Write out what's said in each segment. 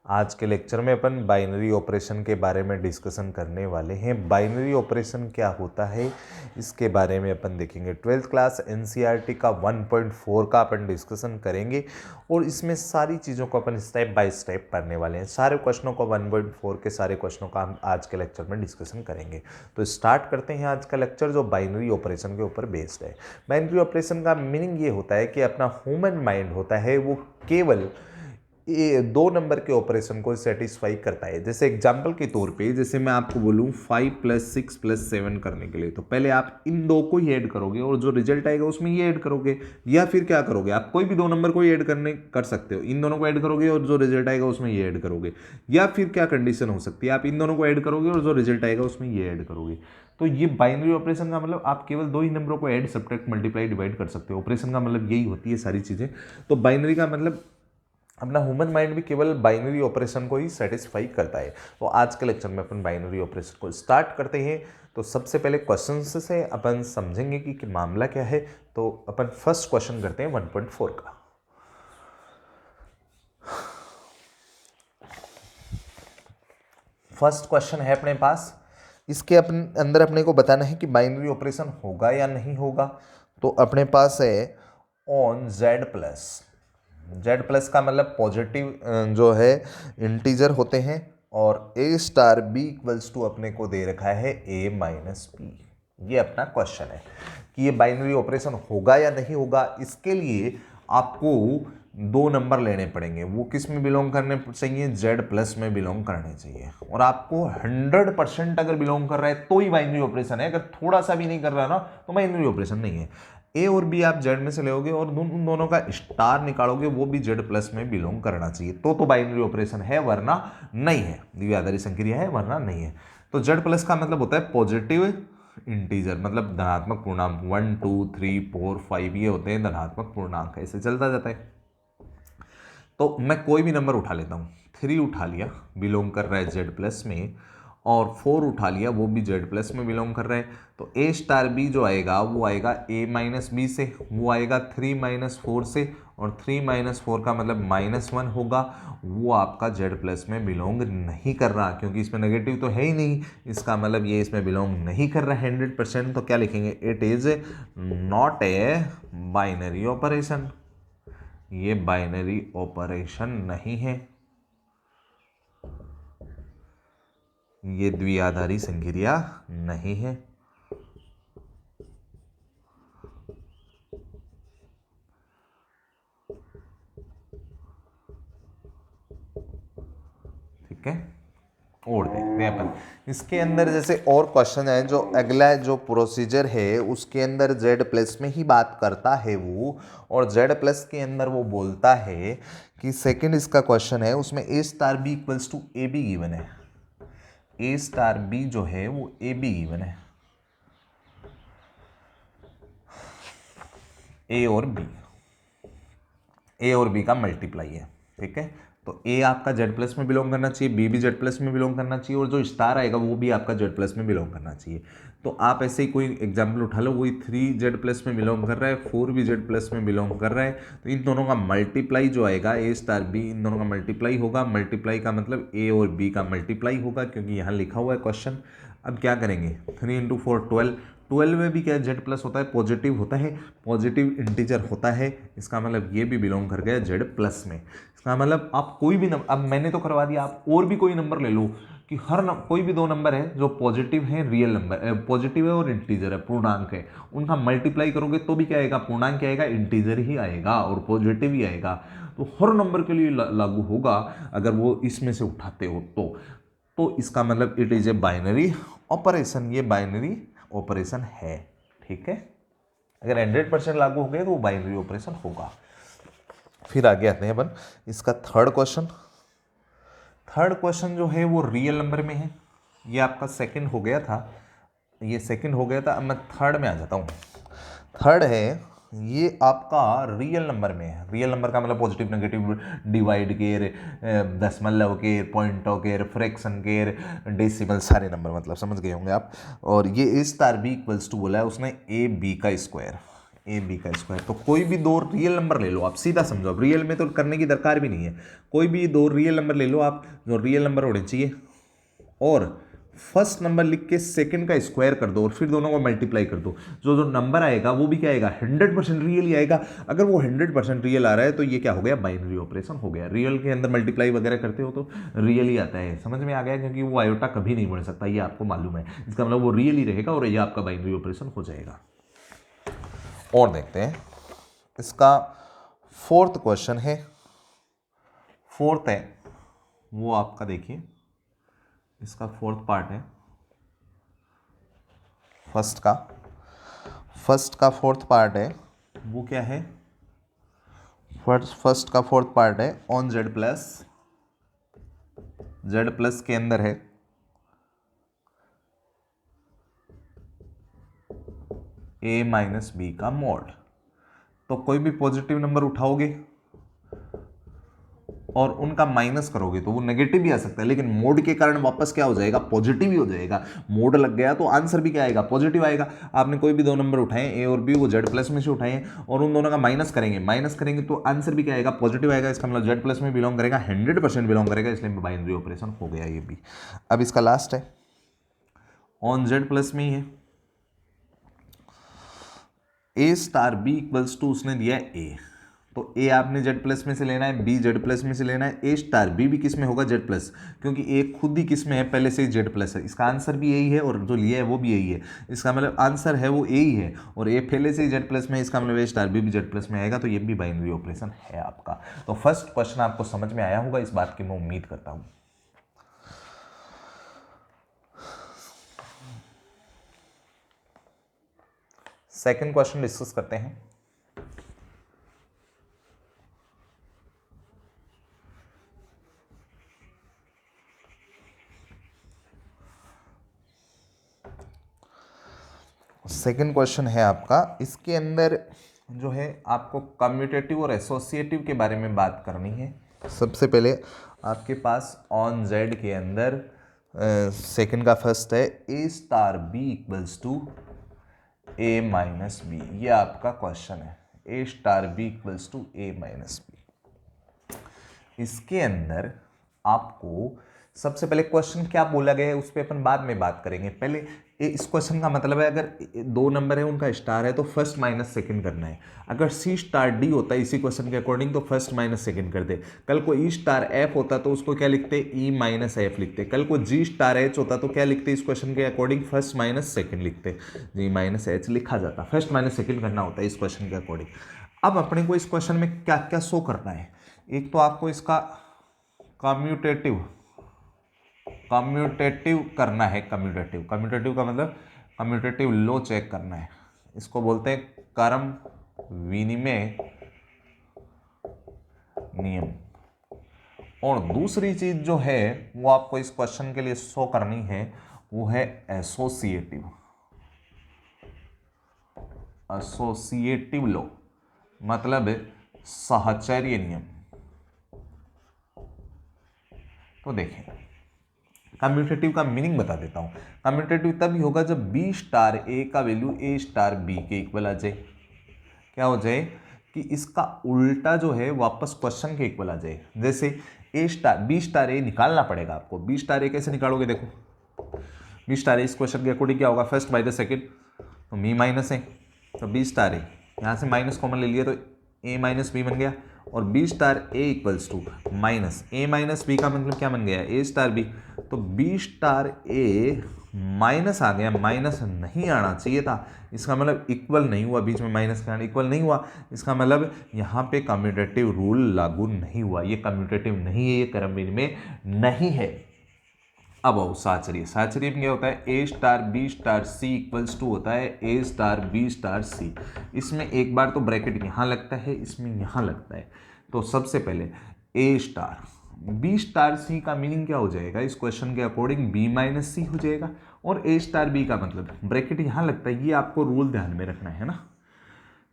आज के लेक्चर में अपन बाइनरी ऑपरेशन के बारे में डिस्कशन करने वाले हैं। बाइनरी ऑपरेशन क्या होता है इसके बारे में अपन देखेंगे। 12th क्लास एनसीईआरटी का 1.4 का अपन डिस्कशन करेंगे और इसमें सारी चीज़ों को अपन स्टेप बाय स्टेप पढ़ने वाले हैं। सारे क्वेश्चनों को 1.4 के सारे क्वेश्चनों का हम आज के लेक्चर में डिस्कशन करेंगे। तो स्टार्ट करते हैं आज का लेक्चर जो बाइनरी ऑपरेशन के ऊपर बेस्ड है। बाइनरी ऑपरेशन का मीनिंग ये होता है कि अपना ह्यूमन माइंड होता है वो केवल ये 2 नंबर के ऑपरेशन को सेटिस्फाई करता है। जैसे एग्जाम्पल के तौर पे जैसे मैं आपको बोलूँ 5 + 6 + 7 करने के लिए, तो पहले आप इन 2 को ही ऐड करोगे और जो रिजल्ट आएगा उसमें ये ऐड करोगे, या फिर क्या करोगे आप कोई भी 2 नंबर को ही ऐड कर सकते हो। इन दोनों को ऐड करोगे और जो रिजल्ट आएगा उसमें ये ऐड करोगे, या फिर क्या कंडीशन हो सकती है आप इन दोनों को ऐड करोगे और जो रिजल्ट आएगा उसमें ये ऐड करोगे। तो ये बाइनरी ऑपरेशन का मतलब आप केवल 2 ही नंबरों को ऐड, सब्ट्रैक्ट, मल्टीप्लाई, डिवाइड कर सकते हो। ऑपरेशन का मतलब यही होती है सारी चीज़ें। तो बाइनरी का मतलब अपना ह्यूमन माइंड भी केवल बाइनरी ऑपरेशन को ही सेटिस्फाई करता है। तो आज के लेक्चर में अपन बाइनरी ऑपरेशन को स्टार्ट करते हैं। तो सबसे पहले क्वेश्चन से अपन समझेंगे कि मामला क्या है। तो अपन फर्स्ट क्वेश्चन करते हैं 1.4 का। फर्स्ट क्वेश्चन है अपने पास, इसके अंदर अपने को बताना है कि बाइनरी ऑपरेशन होगा या नहीं होगा। तो अपने पास है ऑन Z+ का मतलब पॉजिटिव जो है इंटीजर होते हैं, और A*B = अपने को दे रखा है A - B। ये अपना क्वेश्चन है कि ये बाइनरी ऑपरेशन होगा या नहीं होगा। इसके लिए आपको 2 नंबर लेने पड़ेंगे। वो किस में बिलोंग करने चाहिए? Z+ में बिलोंग करने चाहिए। और आपको 100% अगर बिलोंग कर रहा है तो ही बाइनरी ऑपरेशन है। अगर थोड़ा सा भी नहीं कर रहा ना तो बाइनरी ऑपरेशन नहीं है। A और B आप Z में से लोगे और उन दोनों का स्टार निकालोगे, वो भी Z+ में बिलोंग करना चाहिए तो बाइनरी ऑपरेशन है, वरना नहीं है। द्विआधारी संक्रिया है, वरना नहीं है। तो Z+ का मतलब होता है पॉजिटिव इंटीजर, मतलब धनात्मक पूर्णांक। 1 2 3 4 5 ये होते हैं धनात्मक पूर्णांक। ऐसे चलता जाता है। तो मैं कोई भी नंबर उठा लेता हूँ। 3 उठा लिया, बिलोंग कर रहा है Z+ में, और 4 उठा लिया, वो भी Z+ में बिलोंग कर रहा है। तो A*B जो आएगा वो आएगा A - B से, वो आएगा 3 - 4 से, और 3 - 4 का मतलब -1 होगा। वो आपका Z+ में बिलोंग नहीं कर रहा, क्योंकि इसमें नेगेटिव तो है ही नहीं। इसका मतलब ये इसमें बिलोंग नहीं कर रहा 100%। तो क्या लिखेंगे? It is not a binary operation. ये बाइनरी ऑपरेशन नहीं है, ये द्विआधारी संक्रिया नहीं है। ठीक है, और देखते हैं अपन इसके अंदर जैसे और क्वेश्चन है। जो अगला जो प्रोसीजर है उसके अंदर Z+ में ही बात करता है वो, और Z+ के अंदर वो बोलता है कि सेकंड इसका क्वेश्चन है, उसमें A*B = AB गिवन है। A*B जो है वो AB गिवन है, A और B का मल्टीप्लाई है। ठीक है, तो A आपका Z+ में बिलोंग करना चाहिए, B भी Z+ में बिलोंग करना चाहिए, और जो स्टार आएगा वो भी आपका Z+ में बिलोंग करना चाहिए। तो आप ऐसे ही कोई एग्जाम्पल उठा लो, वही 3 Z+ में बिलोंग कर रहा है, 4 भी Z+ में बिलोंग कर रहा है। तो इन दोनों का मल्टीप्लाई जो आएगा A*B, इन दोनों का मल्टीप्लाई होगा। मल्टीप्लाई का मतलब A और B का मल्टीप्लाई होगा, क्योंकि यहाँ लिखा हुआ है क्वेश्चन। अब क्या करेंगे? 3 × 4 12। 12 में भी क्या Z+ होता है? पॉजिटिव होता है, पॉजिटिव इंटीजर होता है। इसका मतलब ये भी बिलोंग कर गया Z+ में। इसका मतलब आप कोई भी नंबर, अब मैंने तो करवा दिया, आप और भी कोई नंबर ले लो कि कोई भी 2 नंबर है जो पॉजिटिव है, रियल नंबर पॉजिटिव है और इंटीजर है, पूर्णांक है, उनका मल्टीप्लाई करोगे तो भी क्या आएगा? पूर्णांक क्या आएगा? इंटीजर ही आएगा और पॉजिटिव ही आएगा। तो हर नंबर के लिए लागू होगा अगर वो इसमें से उठाते हो तो इसका मतलब it is a binary operation. ये बाइनरी ऑपरेशन है। ठीक है, अगर 100% लागू हो गए तो वो बाइनरी ऑपरेशन होगा। फिर आगे आते हैं अपन इसका थर्ड क्वेश्चन जो है वो रियल नंबर में है। ये आपका सेकंड हो गया था, अब मैं थर्ड में आ जाता हूँ। थर्ड है, ये आपका रियल नंबर में है। रियल नंबर का मतलब पॉजिटिव, नेगेटिव, डिवाइड केयर, दशमलव केयर, पॉइंटों केयर, फ्रैक्शन केयर, डेसिमल, सारे नंबर मतलब समझ गए होंगे आप। और ये A*B = बोला है उसने AB का स्क्वायर। ए बी का स्क्वायर। तो कोई भी दो रियल नंबर ले लो आप, सीधा समझो, अब रियल में तो करने की दरकार भी नहीं है, कोई भी दो रियल नंबर ले लो आप जो रियल नंबर होने चाहिए, और फर्स्ट नंबर लिख के सेकंड का स्क्वायर कर दो और फिर दोनों को मल्टीप्लाई कर दो, जो जो नंबर आएगा वो भी क्या आएगा, 100% रियल ही आएगा। अगर वो 100% रियल आ रहा है तो ये क्या हो गया, बाइनरी ऑपरेशन हो गया। रियल के अंदर मल्टीप्लाई वगैरह करते हो तो रियल ही आता है, समझ में आ गया, क्योंकि वो आयोटा कभी नहीं बढ़ सकता, ये आपको मालूम है, इसका मतलब वो रियल ही रहेगा और ये आपका बाइनरी ऑपरेशन हो जाएगा। और देखते हैं इसका फोर्थ क्वेश्चन है, फोर्थ है वो आपका, देखिए इसका फोर्थ पार्ट है फर्स्ट का फोर्थ पार्ट है, वो क्या है, फर्स्ट का फोर्थ पार्ट है ऑन जेड प्लस के अंदर है a माइनस बी का मोड। तो कोई भी पॉजिटिव नंबर उठाओगे और उनका माइनस करोगे तो वो नेगेटिव भी आ सकता है, लेकिन मोड के कारण वापस क्या हो जाएगा, पॉजिटिव ही हो जाएगा। मोड लग गया तो आंसर भी क्या आएगा, पॉजिटिव आएगा। आपने कोई भी दो नंबर उठाए ए और बी, वो जेड प्लस में से उठाए हैं और उन दोनों का माइनस करेंगे तो आंसर भी क्या आएगा, पॉजिटिव आएगा। इसका मतलब जेड प्लस में बिलोंग करेगा, 100% बिलोंग करेगा, इसलिए बाइनरी ऑपरेशन हो गया ये भी। अब इसका लास्ट है ऑन जेड प्लस में ही है, A star B equals to, उसने दिया है ए, तो ए आपने जेड प्लस में से लेना है, बी जेड प्लस में से लेना है, ए स्टार बी भी किस में होगा, जेड प्लस, क्योंकि ए खुद ही किस में है, पहले से ही जेड प्लस है। इसका आंसर भी यही है और जो लिया है वो भी यही है, इसका मतलब आंसर है वो ए ही है और ए पहले से ही जेड प्लस में है, इसका मतलब ए स्टार बी भी जेड प्लस में आएगा, तो ये भी बाइनरी ऑपरेशन है आपका। तो फर्स्ट क्वेश्चन आपको समझ में आया होगा, इस बात की मैं उम्मीद करता हूँ। सेकंड क्वेश्चन डिस्कस करते हैं। सेकंड क्वेश्चन है आपका, इसके अंदर जो है आपको कम्यूटेटिव और एसोसिएटिव के बारे में बात करनी है। सबसे पहले आपके पास ऑन जेड के अंदर सेकंड का फर्स्ट है A star B equals to A minus B, ये आपका क्वेश्चन है, A star B equals to A minus B. इसके अंदर आपको सबसे पहले क्वेश्चन क्या बोला गया है उस पर अपन बाद में बात करेंगे। पहले इस क्वेश्चन का मतलब है, अगर दो नंबर है उनका स्टार है तो फर्स्ट माइनस सेकंड करना है। अगर सी स्टार डी होता है इसी क्वेश्चन के अकॉर्डिंग तो फर्स्ट माइनस सेकंड कर दे। कल को ई स्टार एफ होता तो उसको क्या लिखते, ई माइनस एफ लिखते। कल को जी स्टार एच होता तो क्या लिखते, इस क्वेश्चन के अकॉर्डिंग फर्स्ट माइनस सेकंड लिखते, जी माइनस एच लिखा जाता, फर्स्ट माइनस सेकंड करना होता है इस क्वेश्चन के अकॉर्डिंग। अब अपने को इस क्वेश्चन में क्या क्या शो करना है, एक तो आपको इसका कम्यूटेटिव करना है, कम्यूटेटिव का मतलब कम्यूटेटिव लो चेक करना है, इसको बोलते हैं क्रम विनिमय नियम। और दूसरी चीज जो है वो आपको इस क्वेश्चन के लिए शो करनी है, वो है एसोसिएटिव लो, मतलब साहचर्य नियम। तो देखें कम्यूटेटिव का मीनिंग बता देता हूं। कम्यूटेटिव तभी होगा जब बी स्टार ए का वैल्यू ए स्टार बी के इक्वल आ जाए। क्या हो जाए कि इसका उल्टा जो है वापस क्वेश्चन के इक्वल आ जाए। जैसे ए स्टार बी स्टार ए निकालना पड़ेगा आपको। बी स्टार ए कैसे निकालोगे, देखो बी स्टार ए इस क्वेश्चन के अकॉर्डिंग क्या होगा, फर्स्ट माइनस सेकेंड, तो बी माइनस है तो बी स्टार ए, यहाँ से माइनस कॉमन ले लिया तो ए माइनस बी बन गया, और B star A equals to minus A minus B का मतलब क्या बन गया, ए स्टार बी। तो बी स्टार ए माइनस आ गया, माइनस नहीं आना चाहिए था, इसका मतलब इक्वल नहीं हुआ, बीच में माइनस का इक्वल नहीं हुआ, इसका मतलब यहाँ पे कम्यूटेटिव रूल लागू नहीं हुआ, ये कम्यूटेटिव नहीं है, ये क्रम में नहीं है। अब आओ साहचर्य में क्या होता है, A star B star C equals to होता है A star B star C. इसमें एक बार तो ब्रैकेट यहाँ लगता है, इसमें यहाँ लगता है। तो सबसे पहले ए स्टार बी स्टार सी का मीनिंग क्या हो जाएगा, इस क्वेश्चन के अकॉर्डिंग बी माइनस सी हो जाएगा, और ए स्टार बी का मतलब ब्रैकेट यहाँ लगता है, ये आपको रूल ध्यान में रखना है ना।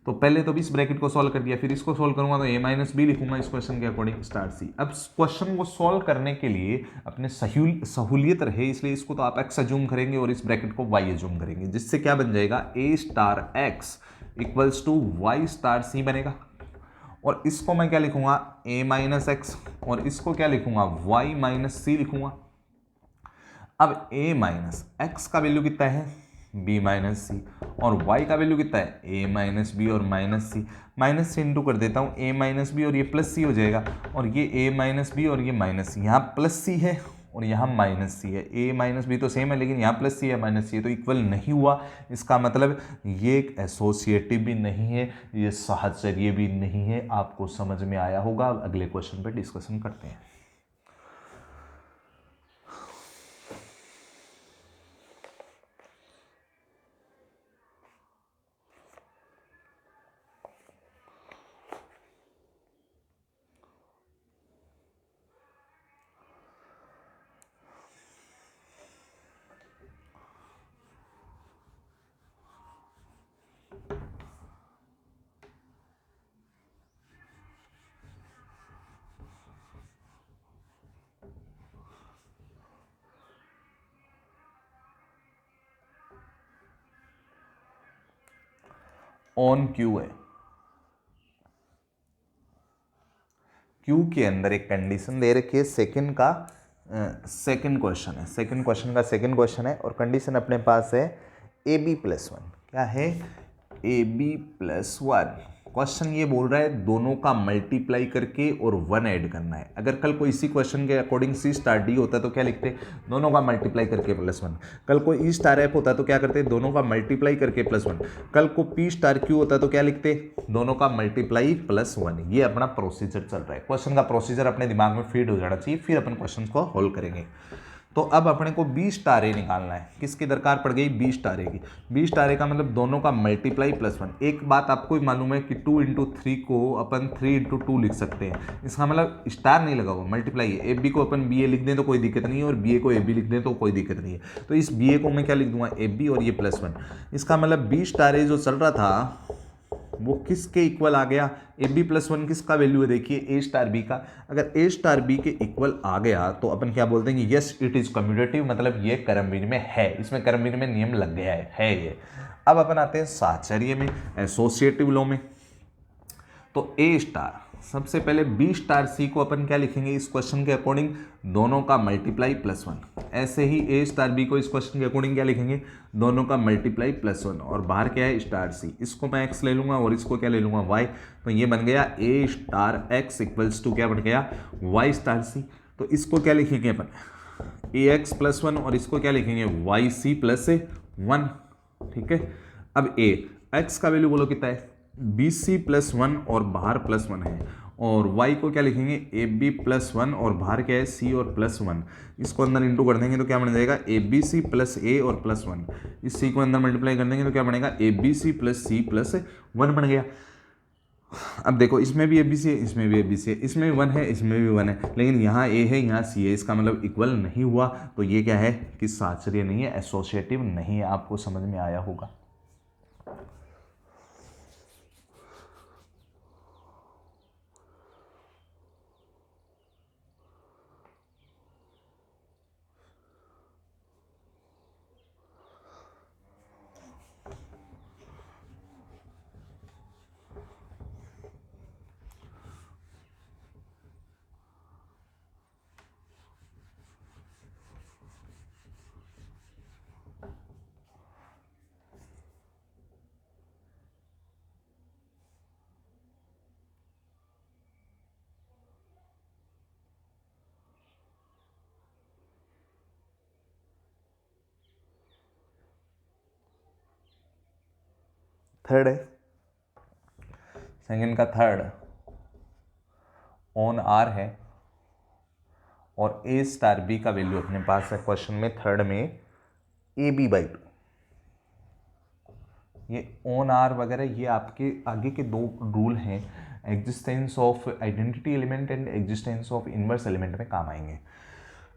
तो पहले तो भी इस ब्रैकेट को सॉल्व कर दिया, फिर इसको सॉल्व करूंगा तो ए माइनस बी लिखूंगा इस क्वेश्चन के अकॉर्डिंग स्टार सी। अब क्वेश्चन को सॉल्व करने के लिए अपने सहूलियत रहे, इसलिए इसको तो आप एक्स अज्यूम करेंगे और इस ब्रैकेट को वाई अज्यूम करेंगे, जिससे क्या बन जाएगा A star X equals to Y star C बनेगा। और इसको मैं क्या लिखूंगा, a माइनस एक्स, और इसको क्या लिखूंगा, y माइनस सी लिखूंगा। अब a माइनस एक्स का वैल्यू कितना है, b माइनस सी, और y का वैल्यू कितना है, a माइनस बी और माइनस सी। माइनस से इंटू कर देता हूँ, a माइनस बी और ये प्लस सी हो जाएगा, और ये a माइनस बी और ये माइनस सी, यहाँ प्लस सी है और यहाँ माइनस सी है। a माइनस बी तो सेम है, लेकिन यहाँ प्लस सी है माइनस सी है, तो इक्वल नहीं हुआ। इसका मतलब ये एक एसोसिएटिव भी नहीं है, ये साहचर्य भी नहीं है। आपको समझ में आया होगा। अब अगले क्वेश्चन पे डिस्कशन करते हैं। ऑन क्यू है, क्यू के अंदर एक कंडीशन दे रखी है, सेकंड क्वेश्चन है, सेकंड क्वेश्चन का सेकंड क्वेश्चन है, और कंडीशन अपने पास है ए बी प्लस वन। क्या है, A B plus one. Question ये बोल रहा है दोनों का मल्टीप्लाई करके और वन ऐड करना है। अगर कल को इसी क्वेश्चन के अकॉर्डिंग सी स्टार डी होता तो क्या लिखते, दोनों का मल्टीप्लाई करके प्लस वन। कल को ई स्टार एफ होता तो क्या करते, दोनों का मल्टीप्लाई करके प्लस वन। कल को पी स्टार क्यू होता तो क्या लिखते, दोनों का मल्टीप्लाई प्लस वन। ये अपना प्रोसीजर चल रहा है। क्वेश्चन का प्रोसीजर अपने दिमाग में फीड हो जाना चाहिए, फिर अपन क्वेश्चन को हॉल करेंगे। तो अब अपने को बी स्टार ए निकालना है। किसकी दरकार पड़ गई, बी स्टार ए की। बी स्टार ए का मतलब दोनों का मल्टीप्लाई प्लस वन। एक बात आपको ही मालूम है कि 2 इंटू 3 को अपन 3 इंटू 2 लिख सकते हैं। इसका मतलब स्टार नहीं लगा हुआ, मल्टीप्लाई है। ए बी को अपन बी ए लिख दें तो कोई दिक्कत नहीं है, और बी ए को ए बी लिख दें तो कोई दिक्कत नहीं है। तो इस बी ए को मैं क्या लिख दूंगा, ए बी, और ये प्लस वन। इसका मतलब बी स्टार ए जो चल रहा था वो किसके इक्वल आ गया, ए बी प्लस वन किसका वैल्यू है, देखिए ए स्टार बी का। अगर ए स्टार बी के इक्वल आ गया तो अपन क्या बोल देंगे, यस इट इज कम्यूटेटिव, मतलब ये क्रमविधि में है, इसमें क्रमविधि में नियम लग गया है ये। अब अपन आते हैं साहचर्य में, एसोसिएटिव लॉ में। तो ए स्टार, सबसे पहले बी स्टार सी को अपन क्या लिखेंगे इस क्वेश्चन के अकॉर्डिंग, दोनों का मल्टीप्लाई प्लस वन। ऐसे ही ए स्टार बी को इस क्वेश्चन के अकॉर्डिंग क्या लिखेंगे, दोनों का मल्टीप्लाई प्लस वन, और बाहर क्या है स्टार सी। इसको मैं एक्स ले लूंगा और इसको क्या ले लूंगा, वाई। तो ये बन गया A star X equals to क्या बन गया, वाई स्टार सी। तो इसको क्या लिखेंगे अपन, ए एक्स प्लस वन, और इसको क्या लिखेंगे, वाई सी प्लस वन। ठीक है। अब ए एक्स का वैल्यू बोलो कितना है, बी सी प्लस वन, और बाहर प्लस वन है। और y को क्या लिखेंगे, ए बी प्लस वन, और बाहर क्या है c और प्लस वन। इसको अंदर इंटू कर देंगे तो क्या बन जाएगा, ए बी सी प्लस ए और प्लस वन। इस c को अंदर मल्टीप्लाई कर देंगे तो क्या बनेगा, A B C plus C plus one बन गया। अब देखो इसमें भी ए बी सी है, इसमें भी ए बी सी है, इसमें भी वन है, इसमें भी वन है, लेकिन यहाँ ए है यहाँ सी है। इसका मतलब इक्वल नहीं हुआ। तो ये क्या है कि साहचर्य नहीं है, एसोसिएटिव नहीं है। आपको समझ में आया होगा। थर्ड है, सेकंड का थर्ड ऑन आर है, और ए स्टार बी का वैल्यू अपने पास है क्वेश्चन में थर्ड में ए बी बाई टू। ये ऑन आर वगैरह ये आपके आगे के दो रूल हैं, existence of identity element and existence of inverse element में काम आएंगे।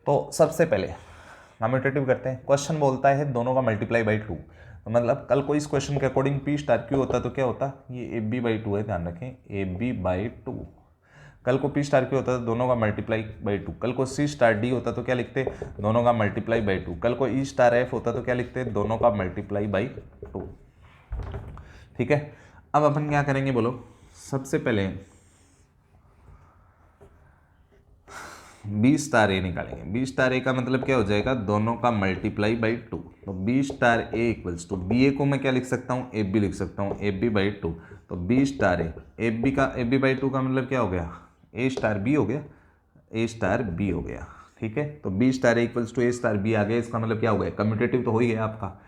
तो सबसे पहले कम्यूटेटिव करते हैं। क्वेश्चन बोलता है दोनों का मल्टीप्लाई बाई टू। तो मतलब कल को इस क्वेश्चन के अकॉर्डिंग पी स्टार क्यू होता तो क्या होता, ये ए बी बाई टू है, ध्यान रखें ए बी बाई टू। कल को पी स्टार क्यू होता तो दोनों का मल्टीप्लाई बाई टू। कल को सी स्टार डी होता तो क्या लिखते, दोनों का मल्टीप्लाई बाई टू। कल को ई स्टार एफ होता तो क्या लिखते, दोनों का मल्टीप्लाई बाई टू। ठीक है। अब अपन क्या करेंगे बोलो, सबसे पहले बी स्टार ए निकालेंगे। बी स्टार ए का मतलब क्या हो जाएगा, दोनों का मल्टीप्लाई बाई 2। तो B star A equals to, B A को मैं क्या लिख सकता हूँ, ए बी लिख सकता हूँ, ए बी बाई 2। तो बी स्टार ए बी का, ए बी बाई 2 का मतलब क्या हो गया, ए स्टार बी हो गया, ए स्टार बी हो गया। ठीक है, तो B star A equals to A star B आ गया। इसका मतलब क्या हो गया, कम्यूटेटिव तो हो ही गया आपका।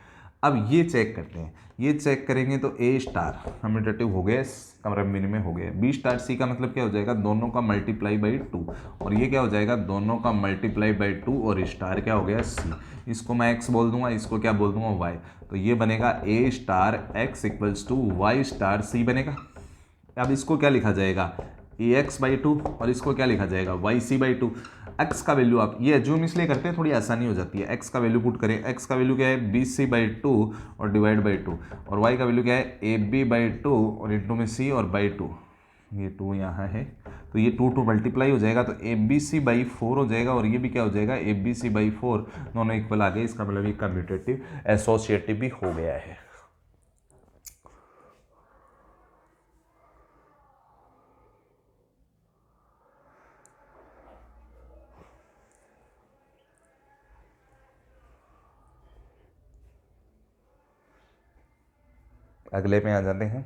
अब ये चेक करते हैं, ये चेक करेंगे तो ए स्टार कम्यूटेटिव हो गया, कमरा में हो गया। बी स्टार सी का मतलब क्या हो जाएगा, दोनों का मल्टीप्लाई बाई 2, और ये क्या हो जाएगा, दोनों का मल्टीप्लाई बाई 2, और स्टार क्या हो गया, सी। इसको मैं एक्स बोल दूंगा, इसको क्या बोल दूंगा, वाई। तो ये बनेगा A star X equals to Y star C बनेगा। अब इसको क्या लिखा जाएगा, ए एक्स बाई 2, और इसको क्या लिखा जाएगा, वाई सी बाई 2। एक्स का वैल्यू, आप ये एज्यूम इसलिए करते हैं, थोड़ी आसानी हो जाती है। एक्स का वैल्यू पुट करें, एक्स का वैल्यू क्या है, बी सी बाई 2 और डिवाइड बाई 2, और वाई का वैल्यू क्या है, ए बी बाई 2 और इंटू में सी और बाई 2। ये 2 यहाँ है, तो ये 2 मल्टीप्लाई हो जाएगा, तो ए बी सी बाई 4 हो जाएगा, और ये भी क्या हो जाएगा, ए बी सी बाई 4, दोनों इक्वल आ गए। इसका मतलब ये कम्यूटेटिव एसोसिएटिव भी हो गया है। अगले में आ जाते हैं।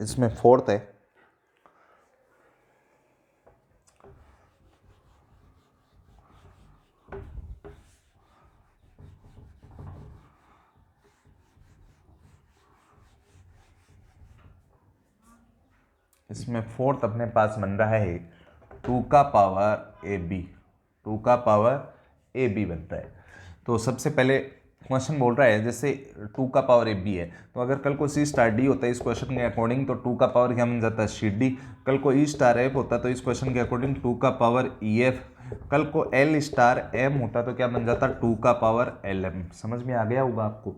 इसमें फोर्थ है, इसमें फोर्थ अपने पास बन रहा है 2 का पावर ए बी, 2 का पावर ए बी बनता है। तो सबसे पहले क्वेश्चन बोल रहा है, जैसे 2 का पावर ए बी है, तो अगर कल को सी स्टार डी होता है इस क्वेश्चन के अकॉर्डिंग, तो 2 का पावर क्या बन जाता है, सी डी। कल को ई स्टार एफ होता तो इस क्वेश्चन के अकॉर्डिंग 2 का पावर ई एफ। कल को एल स्टार एम होता तो क्या बन जाता, 2 का पावर एल एम। समझ में आ गया होगा आपको।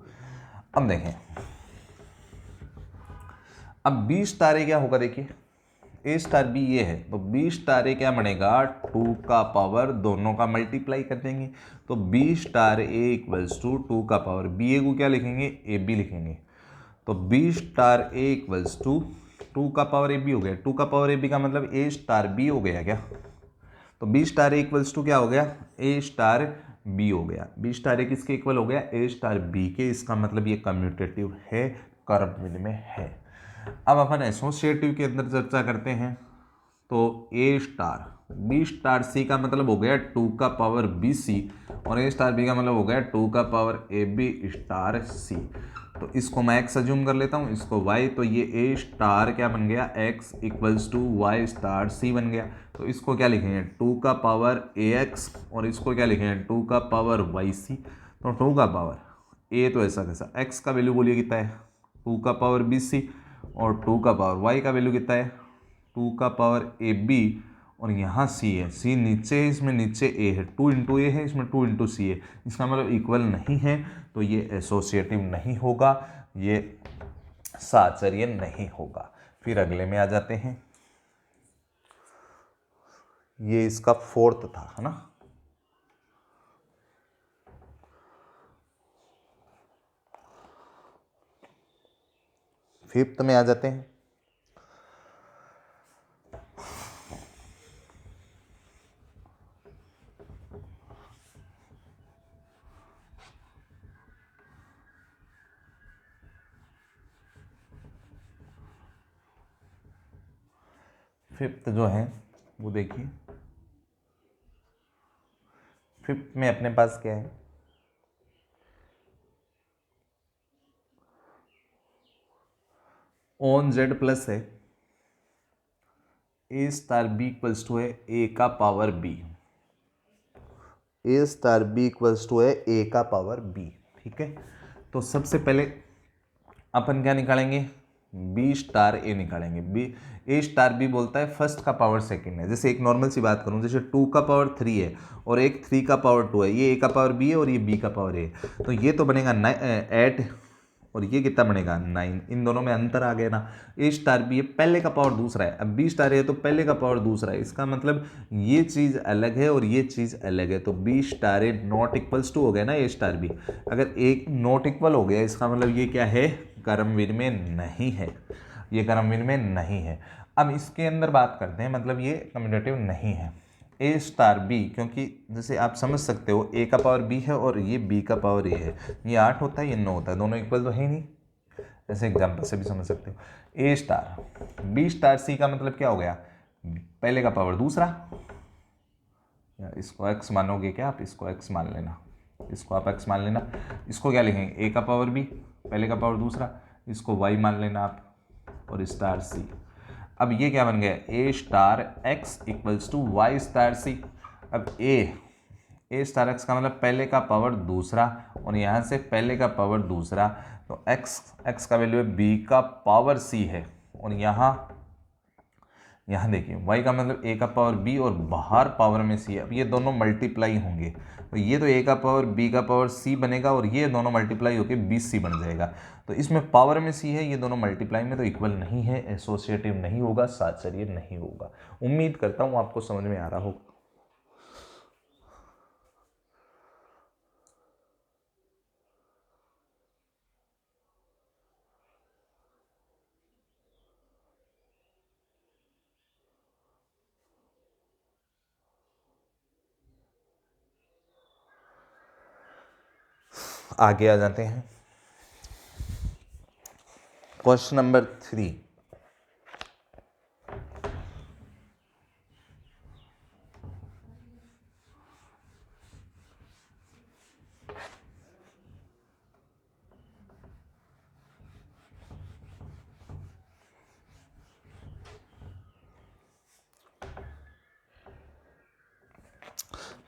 अब देखें, अब बी स्टार ए क्या होगा, देखिए ए स्टार बी ये है, तो बी स्टार ए क्या बनेगा, 2 का पावर, दोनों का मल्टीप्लाई कर देंगे, तो B star A equals to 2 का पावर, बी ए को क्या लिखेंगे, ए बी लिखेंगे। तो B star A equals to 2 का पावर ए बी हो गया। 2 का पावर ए बी का मतलब ए स्टार बी हो गया क्या, तो B star A equals to क्या हो गया, ए स्टार बी हो गया। बी स्टार ए किसके इक्वल हो गया, ए स्टार बी के। इसका मतलब ये कम्यूटेटिव है, कर्व में है। अब अपन एसोसिएटिव के अंदर चर्चा करते हैं, तो ए स्टार बी स्टार सी का मतलब हो गया 2 का पावर बी सी, और ए स्टार बी का मतलब हो गया 2 का power A B star C. तो इसको मैं एक्स अज्यूम कर लेता हूँ, इसको वाई, तो ये ए स्टार क्या बन गया, X equals to Y star C बन गया। तो इसको क्या लिखेंगे, 2 का पावर ए एक्स, और इसको क्या लिखेंगे, 2 का पावर वाई सी। तो 2 का पावर ए, तो ऐसा कैसा, एक्स का वैल्यू बोलिए कितना है, 2 का पावर बी सी, और 2 का पावर वाई का वैल्यू कितना है, 2 का पावर ए बी, और यहाँ सी है, सी नीचे है, इसमें नीचे ए है, 2 इंटू ए है, इसमें 2 इंटू सी है। इसका मतलब इक्वल नहीं है, तो ये एसोसिएटिव नहीं होगा, ये साहचर्य नहीं होगा। फिर अगले में आ जाते हैं, ये इसका फोर्थ था, है ना। फिफ्थ में आ जाते हैं। फिफ्थ जो है वो देखिए, फिफ्थ में अपने पास क्या है, ओन जेड प्लस है, A star B equals to है ए का power B, A star B equals to है ए का पावर बी। ठीक है, तो सबसे पहले अपन क्या निकालेंगे, बी स्टार ए निकालेंगे। बी, ए स्टार बी बोलता है फर्स्ट का पावर सेकंड है। जैसे एक नॉर्मल सी बात करूं, जैसे 2 का पावर 3 है और एक 3 का पावर 2 है, ये ए का पावर बी है और ये बी का पावर ए, तो ये तो बनेगा 8 और ये कितना बनेगा 9। इन दोनों में अंतर आ गया ना। ए स्टार बी है, पहले का पावर दूसरा है, अब बी स्टार है तो पहले का पावर दूसरा है, इसका मतलब ये चीज़ अलग है और ये चीज़ अलग है, तो B star A not equals to हो गया ना ए स्टार बी। अगर एक नॉट इक्वल हो गया इसका मतलब ये क्या है, क्रमविर में नहीं है, ये क्रमविर में नहीं है। अब इसके अंदर बात करते हैं, मतलब ये कम्यूटेटिव नहीं है ए स्टार बी, क्योंकि जैसे आप समझ सकते हो ए का पावर बी है और ये बी का पावर ए है, ये 8 होता है ये 9 होता है, दोनों इक्वल तो है ही नहीं। जैसे एग्जाम्पल से भी समझ सकते हो ए स्टार बी स्टार सी का मतलब क्या हो गया, पहले का पावर दूसरा, इसको एक्स मानोगे क्या आप, इसको एक्स मान लेना, इसको आप एक्स मान लेना, इसको क्या लिखेंगे ए का पावर बी पहले का पावर दूसरा, इसको वाई मान लेना आप, और स्टार सी। अब ये क्या बन गया, A star X equals to Y star C. अब ए स्टार एक्स का मतलब पहले का पावर दूसरा और यहाँ से पहले का पावर दूसरा, तो एक्स का वैल्यू है बी का पावर सी है, और यहाँ देखिए y का मतलब a का पावर b और बाहर पावर में c है। अब ये दोनों मल्टीप्लाई होंगे तो ये तो a का पावर b का पावर c बनेगा और ये दोनों मल्टीप्लाई होकर bc बन जाएगा। तो इसमें पावर में c है, ये दोनों मल्टीप्लाई में तो इक्वल नहीं है, एसोसिएटिव नहीं होगा, साहचर्य नहीं होगा। उम्मीद करता हूँ आपको समझ में आ रहा होगा। आगे आ जाते हैं, क्वेश्चन नंबर 3।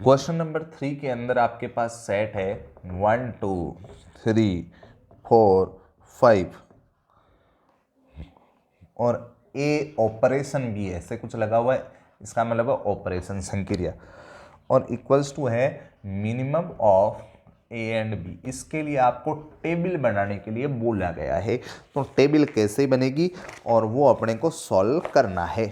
क्वेश्चन नंबर 3 के अंदर आपके पास सेट है 1 2 3 4 5 और ए ऑपरेशन भी ऐसे कुछ लगा हुआ है, इसका मतलब है ऑपरेशन संक्रिया, और इक्वल्स टू है minimum of A and B. इसके लिए आपको टेबल बनाने के लिए बोला गया है, तो टेबल कैसे बनेगी और वो अपने को सॉल्व करना है।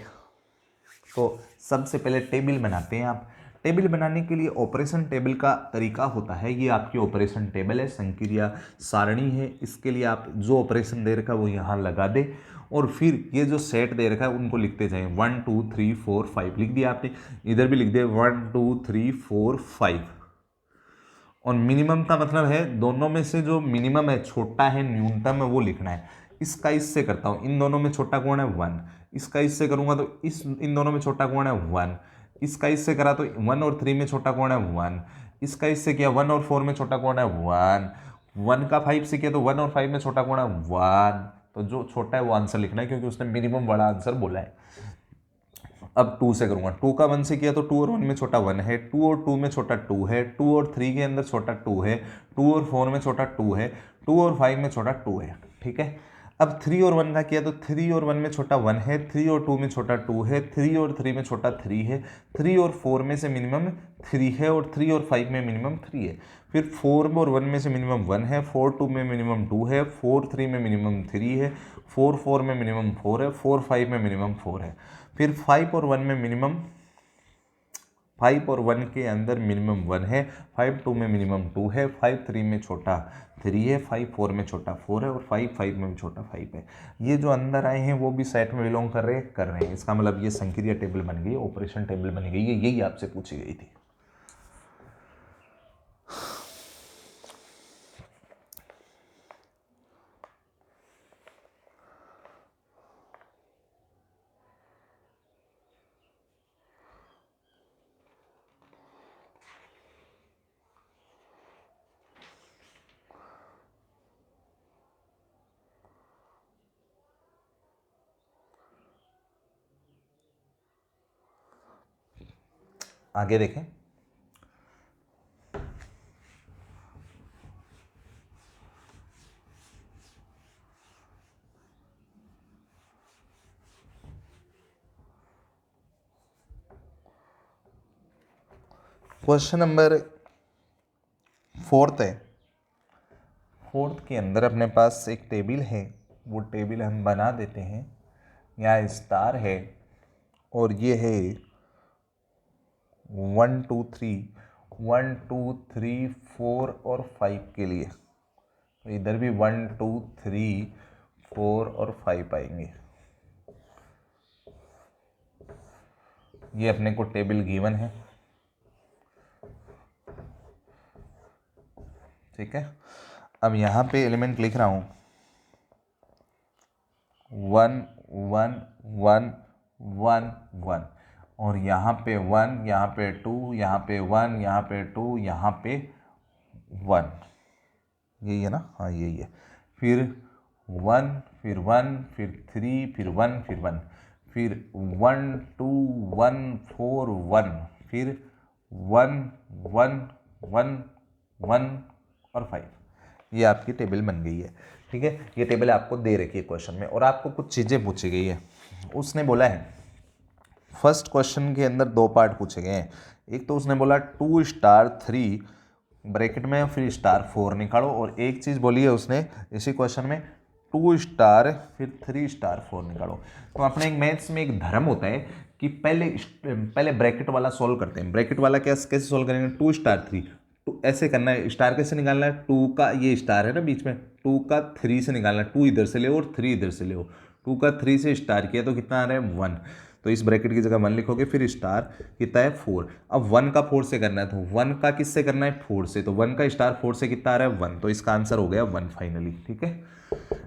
तो सबसे पहले टेबल बनाते हैं आप। टेबल बनाने के लिए ऑपरेशन टेबल का तरीका होता है, ये आपकी ऑपरेशन टेबल है, संक्रिया सारणी है। इसके लिए आप जो ऑपरेशन दे रखा है वो यहाँ लगा दे और फिर ये जो सेट दे रखा है उनको लिखते जाएं। 1 2 3 4 5 लिख दिया आपने, इधर भी लिख दिया 1 2 3 4 5। और मिनिमम का मतलब है दोनों में से जो मिनिमम है, छोटा है, न्यूनतम है, वो लिखना है। इसका इससे करता हूँ, इन दोनों में छोटा कौन है 1, इसका इससे करूंगा तो इन दोनों में छोटा कौन है 1, इसका इससे करा तो 1 और 3 में छोटा कौन है 1, इसका इससे किया 1 और 4 में छोटा कौन है 1, 1 का 5 से किया तो 1 और 5 में छोटा कौन है 1। तो जो छोटा है वो आंसर लिखना है क्योंकि उसने मिनिमम बड़ा आंसर बोला है। अब 2 से करूंगा, 2 का 1 से किया तो 2 और 1 में छोटा 1 है, 2 और 2 में छोटा 2 है, 2 और 3 के अंदर छोटा 2 है, 2 और 4 में छोटा 2 है, 2 और 5 में छोटा 2 है। ठीक है, अब 3 और 1 का किया तो 3 और 1 में छोटा 1 है, 3 और 2 में छोटा 2 है, 3 और 3 में छोटा 3 है, 3 और 4 में से मिनिमम 3 है और 3 और 5 में मिनिमम 3 है। फिर 4 और 1 में से मिनिमम 1 है, 4 2 में मिनिमम 2 है, 4 3 में मिनिमम 3 है, 4 4 में मिनिमम 4 है, 4 5 में मिनिमम 4 है। फिर 5 और 1 में मिनिमम 5 और 1 के अंदर मिनिमम 1 है, 5 2 में मिनिमम 2 है, 5 3 में छोटा 3 है, 5 4 में छोटा 4 है और 5 5 में छोटा 5 है। ये जो अंदर आए हैं वो भी सेट में बिलोंग कर रहे हैं। इसका मतलब ये संक्रिया टेबल बन गई, ऑपरेशन टेबल बन गई है, यही आपसे पूछी गई थी। आगे देखें, क्वेश्चन नंबर 4 है। फोर्थ के अंदर अपने पास एक टेबल है, वो टेबल हम बना देते हैं। यहाँ स्टार है और ये है 1 2 3 1 2 3 4 और 5 के लिए, तो इधर भी 1 2 3 4 और 5 आएंगे। ये अपने को टेबल गिवन है, ठीक है। अब यहाँ पे एलिमेंट लिख रहा हूँ 1 1 1 1 1 और यहाँ पे 1, यहाँ पे 2, यहाँ पे 1, यहाँ पे 2, यहाँ पे 1, यही है ना, हाँ यही है। फिर 1 फिर 1 फिर 3 फिर 1 फिर 1 फिर 1 2 1 4 1 फिर 1 1 1 1 और 5। ये आपकी टेबल बन गई है, ठीक है। ये टेबल आपको दे रखी है क्वेश्चन में और आपको कुछ चीज़ें पूछी गई है। उसने बोला है फर्स्ट क्वेश्चन के अंदर 2 पार्ट पूछे गए हैं। एक तो उसने बोला 2 स्टार 3 ब्रैकेट में फिर स्टार 4 निकालो, और एक चीज़ बोली है उसने इसी क्वेश्चन में 2 स्टार फिर 3 स्टार 4 निकालो। तो अपने एक मैथ्स में एक धर्म होता है कि पहले ब्रैकेट वाला सॉल्व करते हैं। ब्रैकेट वाला कैसे सॉल्व करेंगे, 2 स्टार 3 तो ऐसे करना है। स्टार कैसे निकालना है, 2 का ये स्टार है ना बीच में, 2 का 3 से निकालना है। 2 इधर से ले और 3 इधर से ले। 2 का 3 से स्टार किया तो कितना आ रहा है 1, तो इस ब्रैकेट की जगह 1 लिखोगे, फिर स्टार कितना है 4। अब 1 का 4 से करना है, तो 1 का किससे करना है 4 से, तो 1 का स्टार 4 से कितना आ रहा है 1, तो इसका आंसर हो गया 1 फाइनली, ठीक है।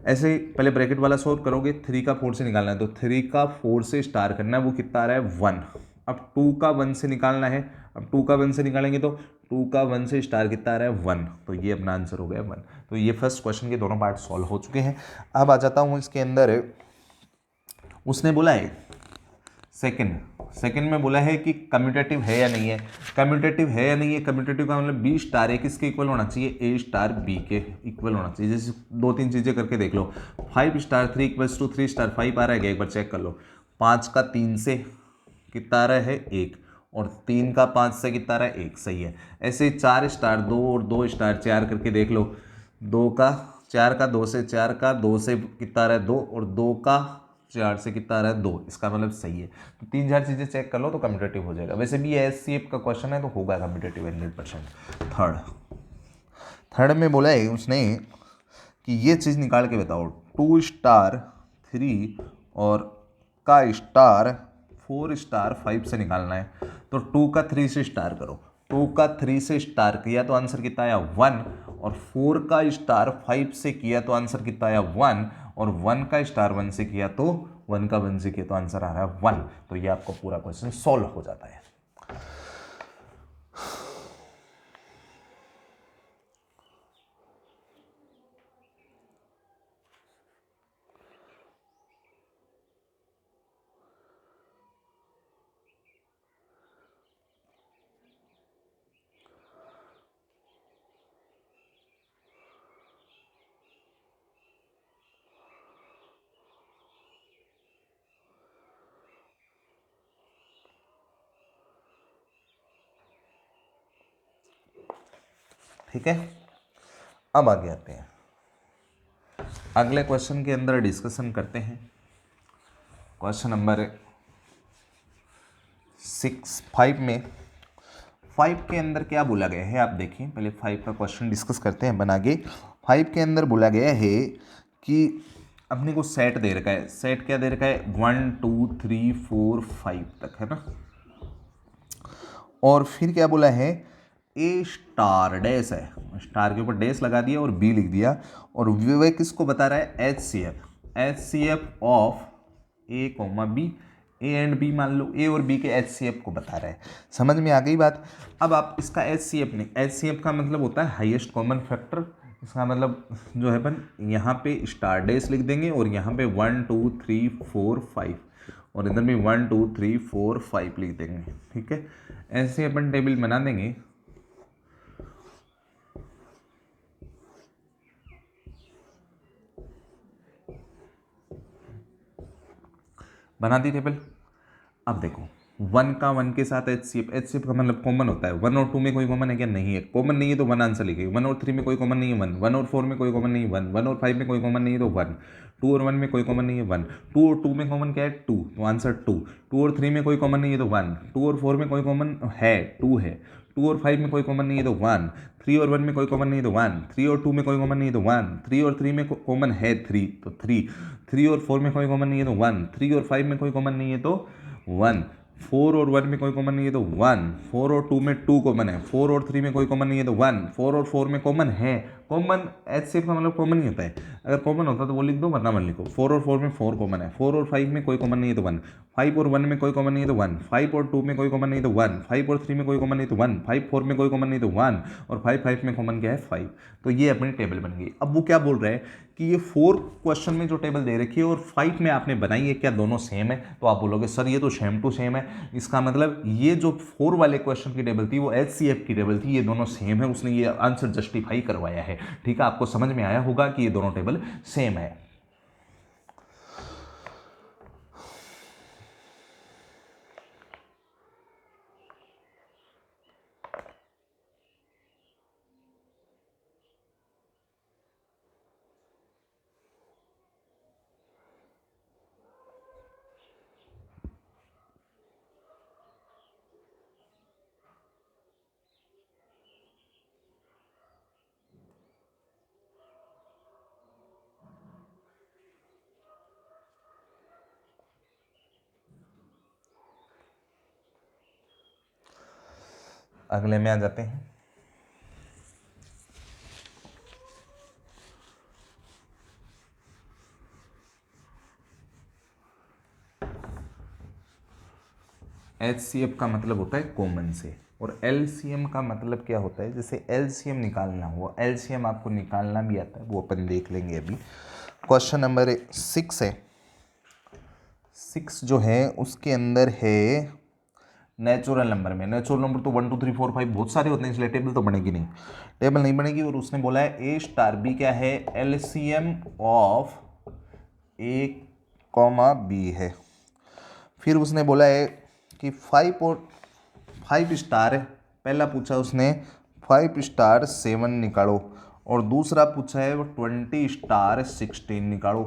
ऐसे ही पहले ब्रैकेट वाला सोल्व करोगे, 3 का 4 से निकालना है, तो 3 का 4 से स्टार करना है, वो कितना आ रहा है 1। अब 2 का 1 से निकालना है, अब 2 का 1 से निकालेंगे तो 2 का 1 से स्टार कितना आ रहा है 1, तो ये अपना आंसर हो गया 1। तो ये फर्स्ट क्वेश्चन के दोनों पार्ट सॉल्व हो चुके हैं। अब आ जाता हूँ इसके अंदर, उसने बोला है सेकंड में बोला है कि कम्यूटेटिव है या नहीं है। कम्यूटेटिव है या नहीं है, कम्यूटेटिव का मतलब बी स्टार ए किसके इक्वल होना चाहिए, ए स्टार बी के इक्वल होना चाहिए। जैसे 2-3 चीज़ें करके देख लो, 5 स्टार 3 इक्वल्स टू 3 स्टार 5 आ रहा है, एक बार चेक कर लो। 5 का 3 से कितना आ रहा है 1, और 3 का 5 से कितना आ रहा है 1, सही है। ऐसे 4 स्टार 2 और 2 स्टार 4 करके देख लो, 2 का 4 का 2 से 4 का 2 से कितना आ रहा है 2, और 2 का 4 से कितना आ रहा है 2, इसका मतलब सही है। तो 3-4 चीज़ें चेक कर लो तो कम्यूटेटिव हो जाएगा। वैसे भी एससीएफ का क्वेश्चन है तो होगा कम्यूटेटिव 100%। थर्ड में बोला है उसने कि ये चीज़ निकाल के बताओ, 2 स्टार 3 और का स्टार 4 स्टार 5 से निकालना है। तो 2 का 3 से स्टार करो, 2 का 3 से स्टार किया तो आंसर कितना आया 1, और 4 का स्टार 5 से किया तो आंसर कितना आया 1, और 1 का स्टार 1 से किया तो 1 का 1 से किया तो आंसर आ रहा है 1। तो ये आपको पूरा क्वेश्चन सॉल्व हो जाता है। ठीक है, अब आगे आते हैं, अगले क्वेश्चन के अंदर डिस्कशन करते हैं। क्वेश्चन नंबर 5 में 5 के अंदर क्या बोला गया है आप देखिए। पहले 5 का क्वेश्चन डिस्कस करते हैं बना के। 5 के अंदर बोला गया है कि अपने को सेट दे रखा है। सेट क्या दे रखा है 1 2 3 4 5 तक, है ना। और फिर क्या बोला है ए स्टार डैश है, स्टार के ऊपर डैश लगा दिया और बी लिख दिया, और वह किसको बता रहा है H C F of A comma B. A and B मान लो, ए और बी के एच सी एफ को बता रहा है। समझ में आ गई बात। अब आप इसका एच सी एफ नहीं, एच सी एफ का मतलब होता है हाईएस्ट कॉमन फैक्टर। इसका मतलब जो है अपन यहाँ पे स्टार डैश लिख देंगे और यहाँ पे 1 2 3 4 5 और इधर भी 1 2 3 4 5 लिख देंगे, ठीक है। ऐसे अपन टेबल बना देंगे। बना दी टेबल। अब देखो वन का वन के साथ HCF का मतलब कॉमन होता है। 1 और 2 में कोई कॉमन है क्या? नहीं है। कॉमन नहीं है तो 1 आंसर लिखिए। 1 और 3 में कोई कॉमन नहीं है 1, 1 और 4 में कोई कॉमन नहीं है 1, 1 और 5 में कोई कॉमन नहीं है तो 1, 2 और 1 में कोई कॉमन नहीं है 1, 2 और 2 में कॉमन क्या है? 2, तो आंसर 2, 2 और 3 में कोई कॉमन नहीं है तो 1, 2 और 4 में कोई कॉमन है 2 है, 2 और 5 में कोई कॉमन नहीं है तो 1, 3 और 1 में कोई कॉमन नहीं है तो 1, 3 और 2 में कोई कॉमन नहीं है तो 1, 3 और 3 में कॉमन है 3 तो 3, 3 और 4 में कोई कॉमन नहीं है तो 1, 3 और 5 में कोई कॉमन नहीं है तो 1, 4 और 1 में कोई कॉमन नहीं है तो 1, 4 और 2 में 2 कॉमन है, 4 और 3 में कोई कॉमन नहीं है तो 1, 4 और 4 में कॉमन है। कॉमन HCF का मतलब कॉमन ही होता है। अगर कॉमन होता तो वो लिख दो, वरना मत लिखो। 4 और 4 में 4 कॉमन है, 4 और 5 में कोई कॉमन नहीं है तो 1, 5 और 1 में कोई कॉमन नहीं है तो 1, 5 और 2 में कोई कॉमन नहीं तो 1, 5 और 3 में कोई कॉमन नहीं तो 1, 5 4 में कोई कॉमन नहीं तो 1, और 5 5 में कॉमन क्या है? 5। तो ये अपनी टेबल बन गई। अब वो क्या बोल रहे हैं कि ये 4 क्वेश्चन में जो टेबल दे रखी है और 5 में आपने बनाई है, क्या दोनों सेम है? तो आप बोलोगे सर ये तो सेम टू सेम है। इसका मतलब ये जो 4 वाले क्वेश्चन की टेबल थी वो HCF की टेबल थी, ये दोनों सेम है। उसने ये आंसर जस्टिफाई करवाया है। ठीक है, आपको समझ में आया होगा कि ये दोनों टेबल सेम है। अगले में आ जाते हैं। HCF का मतलब होता है कॉमन से, और LCM का मतलब क्या होता है? जैसे LCM निकालना हो, LCM आपको निकालना भी आता है, वो अपन देख लेंगे अभी। क्वेश्चन नंबर 6 है। 6 जो है उसके अंदर है नेचुरल नंबर में। नेचुरल नंबर तो 1 2 3 4 5 बहुत सारे होते हैं, इसलिए टेबल तो बनेगी नहीं, टेबल नहीं बनेगी। और उसने बोला है A स्टार B क्या है? LCM of A comma B है। फिर उसने बोला है कि 5 और 5 स्टार है। पहला पूछा उसने 5 स्टार 7 निकालो, और दूसरा पूछा है वो 20 स्टार 16 निकालो।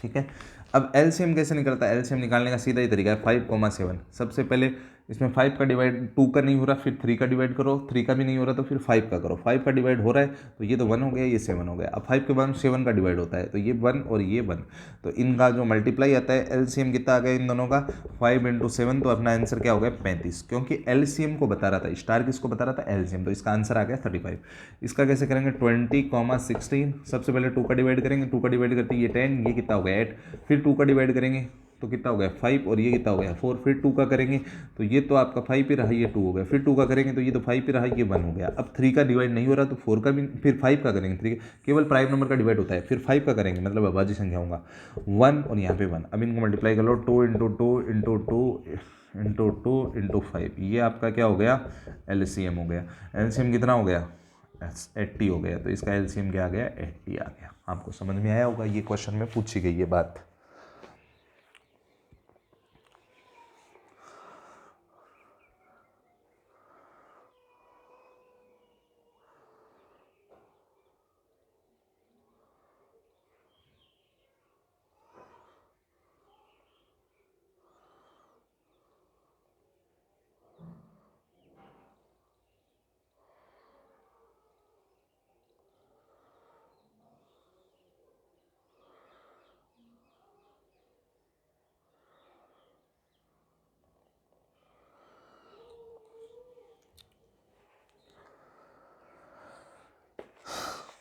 ठीक है, अब LCM कैसे निकलता है? LCM निकालने का सीधा ही तरीका है 5,7। सबसे पहले इसमें 5 का डिवाइड 2 का नहीं हो रहा, फिर 3 का डिवाइड करो, 3 का भी नहीं हो रहा तो फिर 5 का करो, 5 का डिवाइड हो रहा है तो ये तो 1 हो गया, ये 7 हो गया। अब 5 के बाद 7 का डिवाइड होता है तो ये 1 और ये 1, तो इनका जो मल्टीप्लाई आता है LCM कितना आ गया इन दोनों का? 5 × 7, तो अपना आंसर क्या हो गया? 35। क्योंकि LCM को बता रहा था, स्टार किसको बता रहा था? LCM, तो इसका आंसर आ गया 35। इसका कैसे करेंगे? 20,16, सबसे पहले 2 का डिवाइड करेंगे, 2 का डिवाइड करते ये 10, ये कितना हो गया 8, फिर 2 का डिवाइड करेंगे तो कितना हो गया 5, और ये कितना हो गया 4, फिर 2 का करेंगे तो ये तो आपका 5 ही रहा, ये 2 हो गया, फिर 2 का करेंगे तो ये तो 5 ही रहा, ये 1 हो गया। अब 3 का डिवाइड नहीं हो रहा तो 4 का भी, फिर 5 का करेंगे, 3 केवल प्राइम नंबर का डिवाइड होता है, फिर 5 का करेंगे मतलब अभाज्य संख्या होगा 1, और यहाँ पे 1। अब इनको मल्टीप्लाई कर लो, 2 × 2 × 2 × 2 × 5, ये आपका क्या हो गया? LCM हो गया। LCM कितना हो गया? 80 हो गया। तो इसका LCM क्या आ गया? 80 आ गया। आपको समझ में आया होगा, ये क्वेश्चन में पूछी गई ये बात।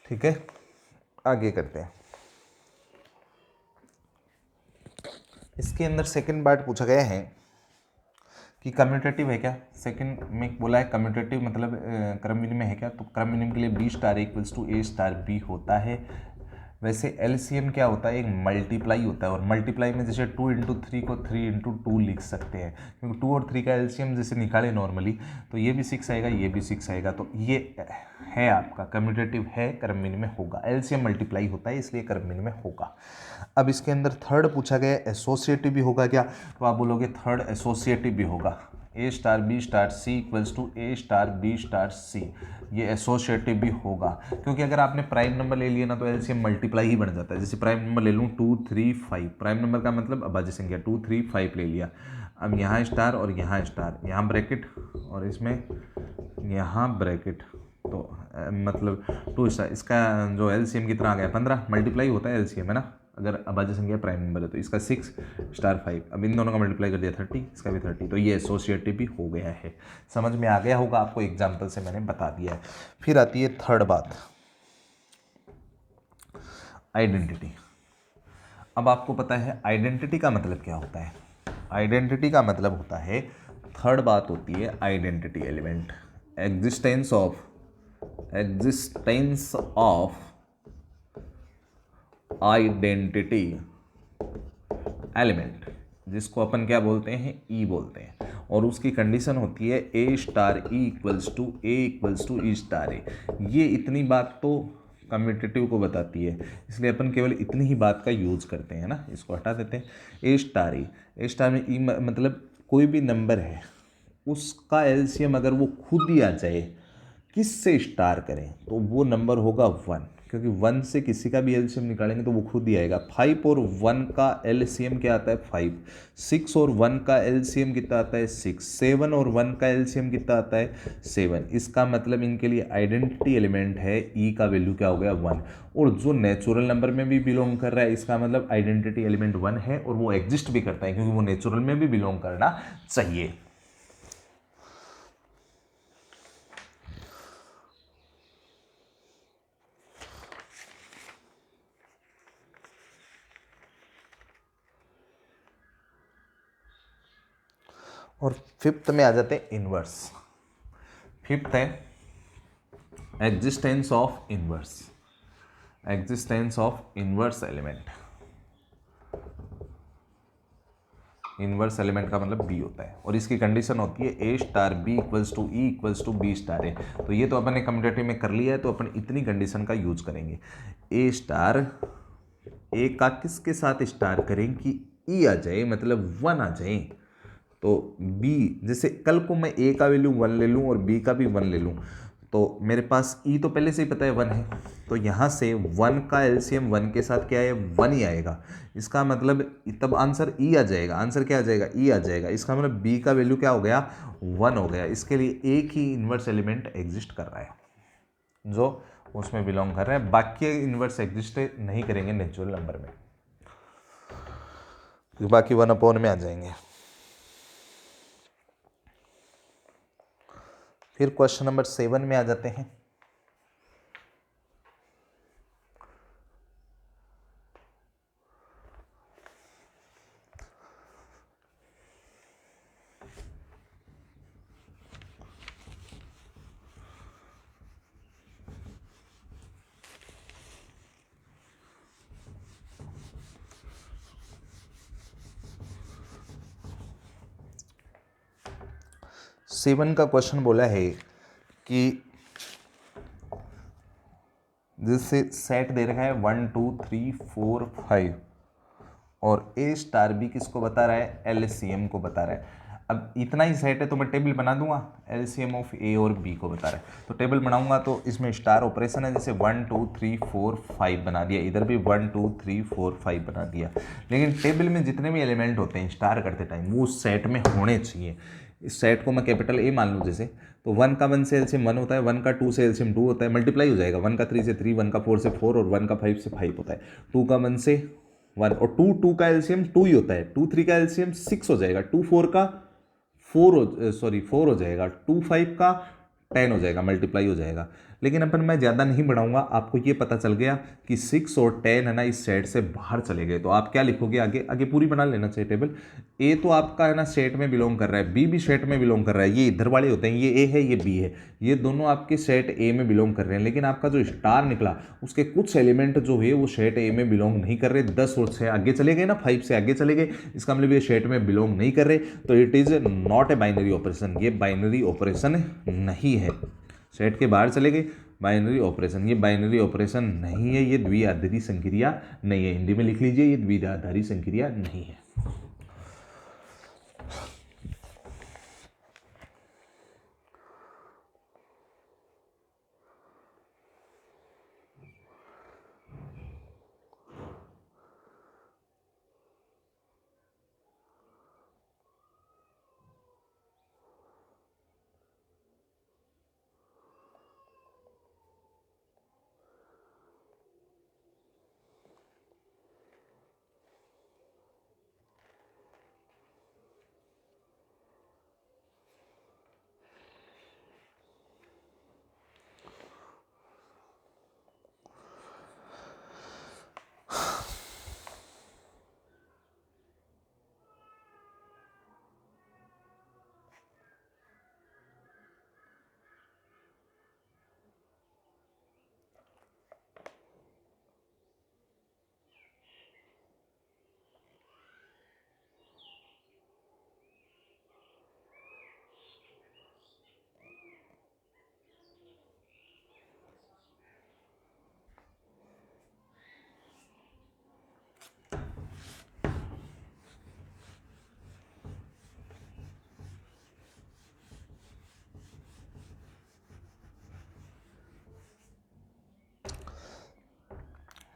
ठीक है, आगे करते हैं। इसके अंदर सेकंड पार्ट पूछा गया है कि कम्यूटेटिव है क्या? सेकंड में बोला है कम्यूटेटिव मतलब क्रम विनिमय है क्या? तो क्रम विनिमय के लिए B star = A star B होता है। वैसे एलसीएम क्या होता है, एक मल्टीप्लाई होता है, और मल्टीप्लाई में जैसे 2 इंटू 3 को 3 इंटू 2 लिख सकते हैं, क्योंकि 2 और 3 का एलसीएम जैसे निकाले नॉर्मली तो ये भी 6 आएगा, ये भी 6 आएगा, तो ये है आपका कम्यूटेटिव है, कर्व मीन में होगा। एलसीएम मल्टीप्लाई होता है इसलिए कर्व मीन में होगा। अब इसके अंदर थर्ड पूछा गया एसोसिएटिव भी होगा क्या, तो आप बोलोगे थर्ड एसोसिएटिव भी होगा। A star B star C equals to A star B star C, ये एसोसिएटिव भी होगा, क्योंकि अगर आपने प्राइम नंबर ले लिया ना तो एलसीएम मल्टीप्लाई ही बन जाता है। जैसे प्राइम नंबर ले लूँ 2 3 5, प्राइम नंबर का मतलब अभाज्य संख्या 2 3 5 ले लिया, अब यहाँ स्टार और यहाँ स्टार, यहाँ ब्रैकेट और इसमें यहाँ ब्रैकेट, तो मतलब 2 स्टार, इसका जो एलसीएम कितना आ गया 15, मल्टीप्लाई होता है एलसीएम है ना, अगर अभाज्य संख्या प्राइम नंबर है तो इसका 6 स्टार 5, अब इन दोनों का मल्टीप्लाई कर दिया 30, इसका भी 30, तो ये एसोसिएटिव भी हो गया है। समझ में आ गया होगा आपको, एग्जाम्पल से मैंने बता दिया है। फिर आती है थर्ड बात, आइडेंटिटी। अब आपको पता है आइडेंटिटी का मतलब क्या होता है। आइडेंटिटी का मतलब होता है, थर्ड बात होती है identity element, existence of identity element, जिसको अपन क्या बोलते हैं, ई बोलते हैं, और उसकी कंडीशन होती है A star E equals to E star A. ये इतनी बात तो कम्यूटेटिव को बताती है, इसलिए अपन केवल इतनी ही बात का यूज करते हैं ना, इसको हटा देते हैं। ए स्टार में ई मतलब कोई भी नंबर है उसका एलसीएम अगर वो खुद ही आ जाए, किससे स्टार करें, तो वो नंबर होगा 1, क्योंकि 1 से किसी का भी एलसीएम निकालेंगे तो वो खुद ही आएगा। 5 और 1 का एलसीएम क्या आता है 5, 6 और 1 का एलसीएम कितना आता है 6, 7 और 1 का एलसीएम कितना आता है 7। इसका मतलब इनके लिए आइडेंटिटी एलिमेंट है, ई का वैल्यू क्या हो गया 1, और जो नेचुरल नंबर में भी बिलोंग कर रहा है इसका मतलब आइडेंटिटी एलिमेंट 1 है, और वो एग्जिस्ट भी करता है क्योंकि वो नेचुरल में भी बिलोंग करना चाहिए। और फिफ्थ में आ जाते हैं इनवर्स। फिफ्थ है existence of inverse element. Inverse element का मतलब बी होता है, और इसकी कंडीशन होती है A star B equals to E equals to B star A. तो ये तो अपन ने कम्यूटेटिव में कर लिया है, तो अपन इतनी कंडीशन का यूज करेंगे। ए स्टार ए का किसके साथ स्टार करें कि ई आ जाए, मतलब 1 आ जाए, तो बी, जैसे कल को मैं ए का वैल्यू 1 ले लूँ और बी का भी 1 ले लूँ, तो मेरे पास ई तो पहले से ही पता है 1 है, तो यहाँ से 1 का एलसीएम 1 के साथ क्या है 1 ही आएगा। इसका मतलब तब आंसर ई आ जाएगा, आंसर क्या आ जाएगा ई आ जाएगा। इसका मतलब बी का वैल्यू क्या हो गया 1 हो गया। इसके लिए एक ही इन्वर्स एलिमेंट एग्जिस्ट कर रहा है जो उसमें बिलोंग कर रहा है, बाकी इन्वर्स एग्जिस्ट नहीं करेंगे नेचुरल नंबर में, बाकी 1 में आ जाएंगे। फिर क्वेश्चन नंबर 7 में आ जाते हैं। सेवन का क्वेश्चन बोला है कि जिससे सेट दे रखा है 1 2 3 4 5, और ए स्टार बी किसको बता रहा है एलसीएम को बता रहा है। अब इतना ही सेट है तो मैं टेबल बना दूंगा, एलसीएम ऑफ ए और बी को बता रहा है, तो टेबल बनाऊंगा तो इसमें स्टार ऑपरेशन है, जैसे 1 2 3 4 5 बना दिया, इधर भी 1 2 3 4 5 बना दिया। लेकिन टेबल में जितने भी एलिमेंट होते हैं स्टार करते टाइम वो सेट में होने चाहिए। इस सेट को मैं कैपिटल ए मान लूँ जैसे, तो 1 का 1 से एलसीएम 1 होता है, 1 का 2 से एलसीएम 2 होता है, मल्टीप्लाई हो जाएगा, 1 का 3 से 3, 1 का 4 से 4 और 1 का 5 से 5 होता है, 2 का 1 से 1 और 2 का एलसीएम 2 ही होता है, 2 3 का एलसीएम 6 हो जाएगा, 2 4 का 4 हो जाएगा, 2 5 का 10 हो जाएगा, मल्टीप्लाई हो जाएगा। लेकिन अपन मैं ज़्यादा नहीं बढ़ाऊंगा, आपको ये पता चल गया कि 6 और 10 है ना इस सेट से बाहर चले गए, तो आप क्या लिखोगे आगे, आगे पूरी बना लेना चाहिए टेबल। ए तो आपका है ना सेट में बिलोंग कर रहा है, बी भी सेट में बिलोंग कर रहा है, ये इधर वाले होते हैं, ये ए है ये बी है, ये दोनों आपके सेट ए में बिलोंग कर रहे हैं, लेकिन आपका जो स्टार निकला उसके कुछ एलिमेंट जो है वो सेट ए में बिलोंग नहीं कर रहे, 10 और 6 आगे चले गए ना, 5 से आगे चले गए, इसका मतलब ये सेट में बिलोंग नहीं कर रहे, तो it is not a binary operation, ये बाइनरी ऑपरेशन नहीं है, सेट के बाहर चले गए, बाइनरी ऑपरेशन, ये बाइनरी ऑपरेशन नहीं है, ये द्विआधारी संक्रिया नहीं है, हिंदी में लिख लीजिए ये द्विआधारी संक्रिया नहीं है।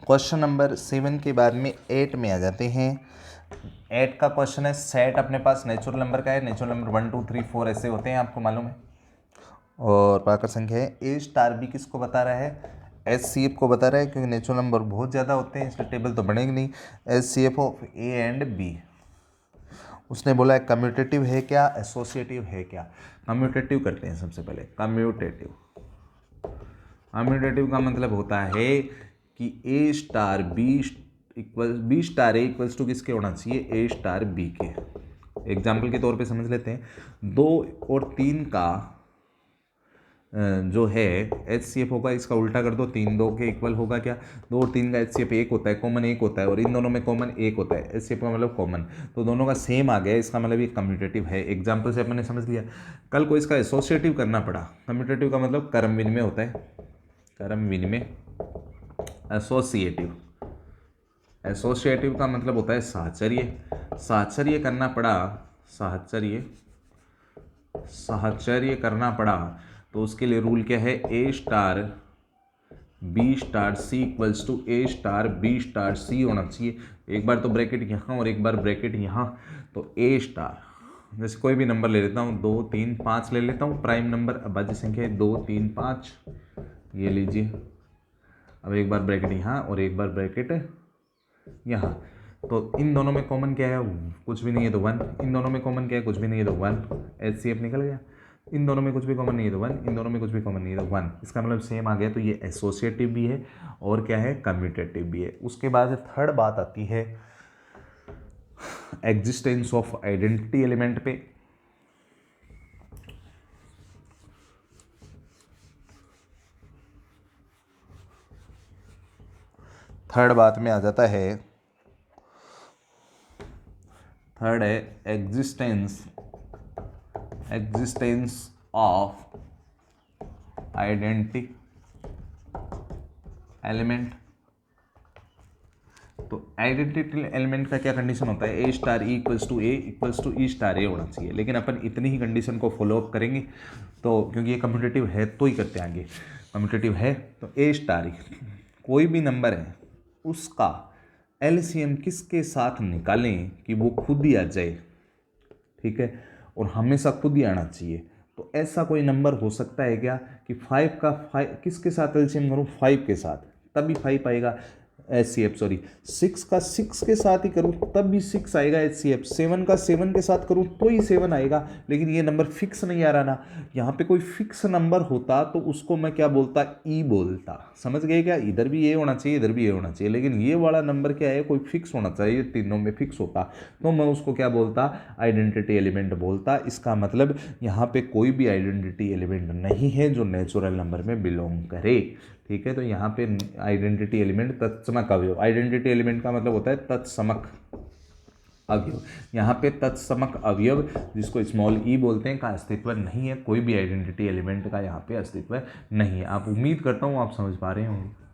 क्वेश्चन नंबर 7 के बाद में 8 में आ जाते हैं। 8 का क्वेश्चन है, सेट अपने पास नेचुरल नंबर का है, नेचुरल नंबर 1 2 3 4 ऐसे होते हैं, आपको मालूम है, और प्राकृत संख्या है। ए स्टार बी किसको बता रहा है, एस सी एफ को बता रहा है, क्योंकि नेचुरल नंबर बहुत ज़्यादा होते हैं इसलिए टेबल तो बनेगी नहीं। S C F of A and B, उसने बोला है कम्यूटेटिव है क्या, एसोसिएटिव है क्या। कम्यूटेटिव करते हैं सबसे पहले, कम्यूटेटिव, कम्यूटेटिव का मतलब होता है कि A star B equal, B star A equals to किसके होना चाहिए, ए स्टार बी के। एग्जाम्पल के तौर पे समझ लेते हैं, 2 और 3 का जो है एच सी एफ होगा, इसका उल्टा कर दो, 3 2 के इक्वल होगा क्या, 2 और 3 का एच सी एफ एक होता है, कॉमन एक होता है, और इन दोनों में कॉमन एक होता है, एच सी एफ का मतलब कॉमन, तो दोनों का सेम आ गया, इसका मतलब ये कम्यूटेटिव है। एग्जाम्पल से अपने समझ लिया। कल को इसका एसोसिएटिव करना पड़ा, कम्यूटेटिव का मतलब कर्म विनिमय होता है, कर्म विनिमय। एसोसिएटिव, एसोसिएटिव का मतलब होता है साहचर्य, साहचर्य करना पड़ा, साहचर्य, साहचर्य करना पड़ा, तो उसके लिए रूल क्या है, A star B star C equals to A star B star C होना चाहिए। एक बार तो ब्रैकेट यहाँ और एक बार ब्रैकेट यहाँ, तो ए स्टार, जैसे कोई भी नंबर ले लेता हूँ, 2 3 5 ले लेता हूँ, प्राइम नंबर अभाज्य संख्या है 2 3 5, ये लीजिए। अब एक बार ब्रैकेट यहाँ और एक बार ब्रैकेट यहाँ, तो इन दोनों में कॉमन क्या है, कुछ भी नहीं है तो 1, इन दोनों में कॉमन क्या है, कुछ भी नहीं है तो 1, एच सी एफ निकल गया। इन दोनों में कुछ भी कॉमन नहीं है तो 1, इन दोनों में कुछ भी कॉमन नहीं है तो 1, इसका मतलब सेम आ गया, तो ये एसोसिएटिव भी है और क्या है, कम्यूटेटिव भी है। उसके बाद थर्ड बात आती है एग्जिस्टेंस ऑफ आइडेंटिटी एलिमेंट पे। थर्ड बात में आ जाता है, थर्ड है existence, existence of identity element. तो आइडेंटिटी एलिमेंट का क्या कंडीशन होता है, A star E equals to A equals to E star A होना चाहिए, लेकिन अपन इतनी ही कंडीशन को फॉलो अप करेंगे, तो क्योंकि ये कम्यूटेटिव है तो ही करते हैं आगे। कम्यूटेटिव है तो ए स्टार कोई भी नंबर है उसका एलसीएम किसके साथ निकालें कि वो खुद ही आ जाए, ठीक है, और हमेशा खुद ही आना चाहिए। तो ऐसा कोई नंबर हो सकता है क्या कि 5 का 5 किसके साथ एलसीएम करूँ, 5 के साथ, तभी 5 आएगा। HCF सॉरी 6 का 6 के साथ ही करूँ तब भी 6 आएगा HCF, 7 का 7 के साथ करूँ तो ही 7 आएगा, लेकिन ये नंबर फिक्स नहीं आ रहा ना। यहाँ पे कोई फिक्स नंबर होता तो उसको मैं क्या बोलता, ई बोलता, समझ गए क्या? इधर भी ये होना चाहिए, इधर भी ये होना चाहिए, लेकिन ये वाला नंबर क्या है, कोई फिक्स होना चाहिए, तीनों में फिक्स होता तो मैं उसको क्या बोलता, आइडेंटिटी एलिमेंट बोलता। इसका मतलब यहाँ पे कोई भी आइडेंटिटी एलिमेंट नहीं है जो नेचुरल नंबर में बिलोंग करे, ठीक है। तो यहाँ पे आइडेंटिटी एलिमेंट तत्समक अवयव, आइडेंटिटी एलिमेंट का मतलब होता है तत्समक अवयव। यहाँ पे तत्समक अवयव जिसको स्मॉल ई बोलते हैं का अस्तित्व नहीं है, कोई भी आइडेंटिटी एलिमेंट का यहाँ पे अस्तित्व नहीं है। आप उम्मीद करता हूँ आप समझ पा रहे होंगे।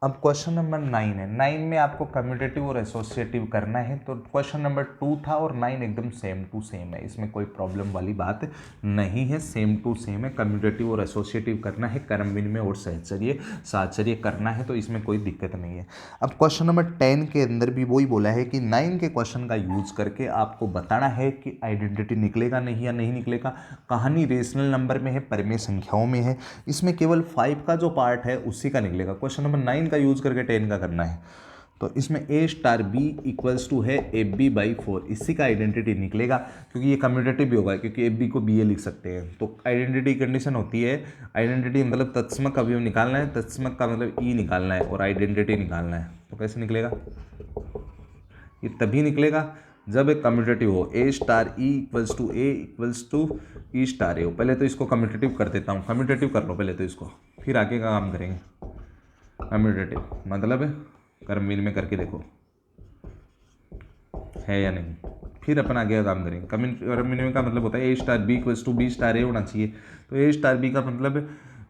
अब क्वेश्चन नंबर 9 है। 9 में आपको कम्यूटेटिव और एसोसिएटिव करना है। तो क्वेश्चन नंबर 2 था और 9 एकदम सेम टू सेम है, इसमें कोई प्रॉब्लम वाली बात नहीं है, सेम टू सेम है। कम्यूटेटिव और एसोसिएटिव करना है, क्रम विनिमय और सहचर्य साहचर्य करना है, तो इसमें कोई दिक्कत नहीं है। अब क्वेश्चन नंबर 10 के अंदर भी वही बोला है कि 9 के क्वेश्चन का यूज करके आपको बताना है कि आइडेंटिटी निकलेगा नहीं या नहीं निकलेगा। कहानी रेशनल नंबर में है, परिमेय संख्याओं में है, इसमें केवल 5 का जो पार्ट है उसी का निकलेगा। क्वेश्चन नंबर 9 का यूज करके 10 का करना है, तो इसमें a star B equals to है AB/4, इसी का आइडेंटिटी निकलेगा, क्योंकि ये कम्यूटेटिव भी होगा, क्योंकि AB को BA लिख सकते हैं। तो आइडेंटिटी कंडीशन होती है, आइडेंटिटी मतलब तत्समक अवयव निकालना है, तत्समक का मतलब E निकालना है और आइडेंटिटी निकालना है। तो कैसे निकलेगा? ये तभी निकलेगा जब एक कम्यूटेटिव हो, A star E equals to A equals to E star A हो। पहले तो इसको कम्यूटेटिव कर देता हूँ, कम्यूटेटिव कर लो पहले तो इसको, फिर आगे का काम करेंगे। कम्यूटेटिव मतलब कर्म विनिमय करके देखो है या नहीं, फिर अपन आगे का काम करेंगे। कर्म विनिमय का मतलब होता है A star B equals to B star A होना चाहिए। तो A स्टार बी का मतलब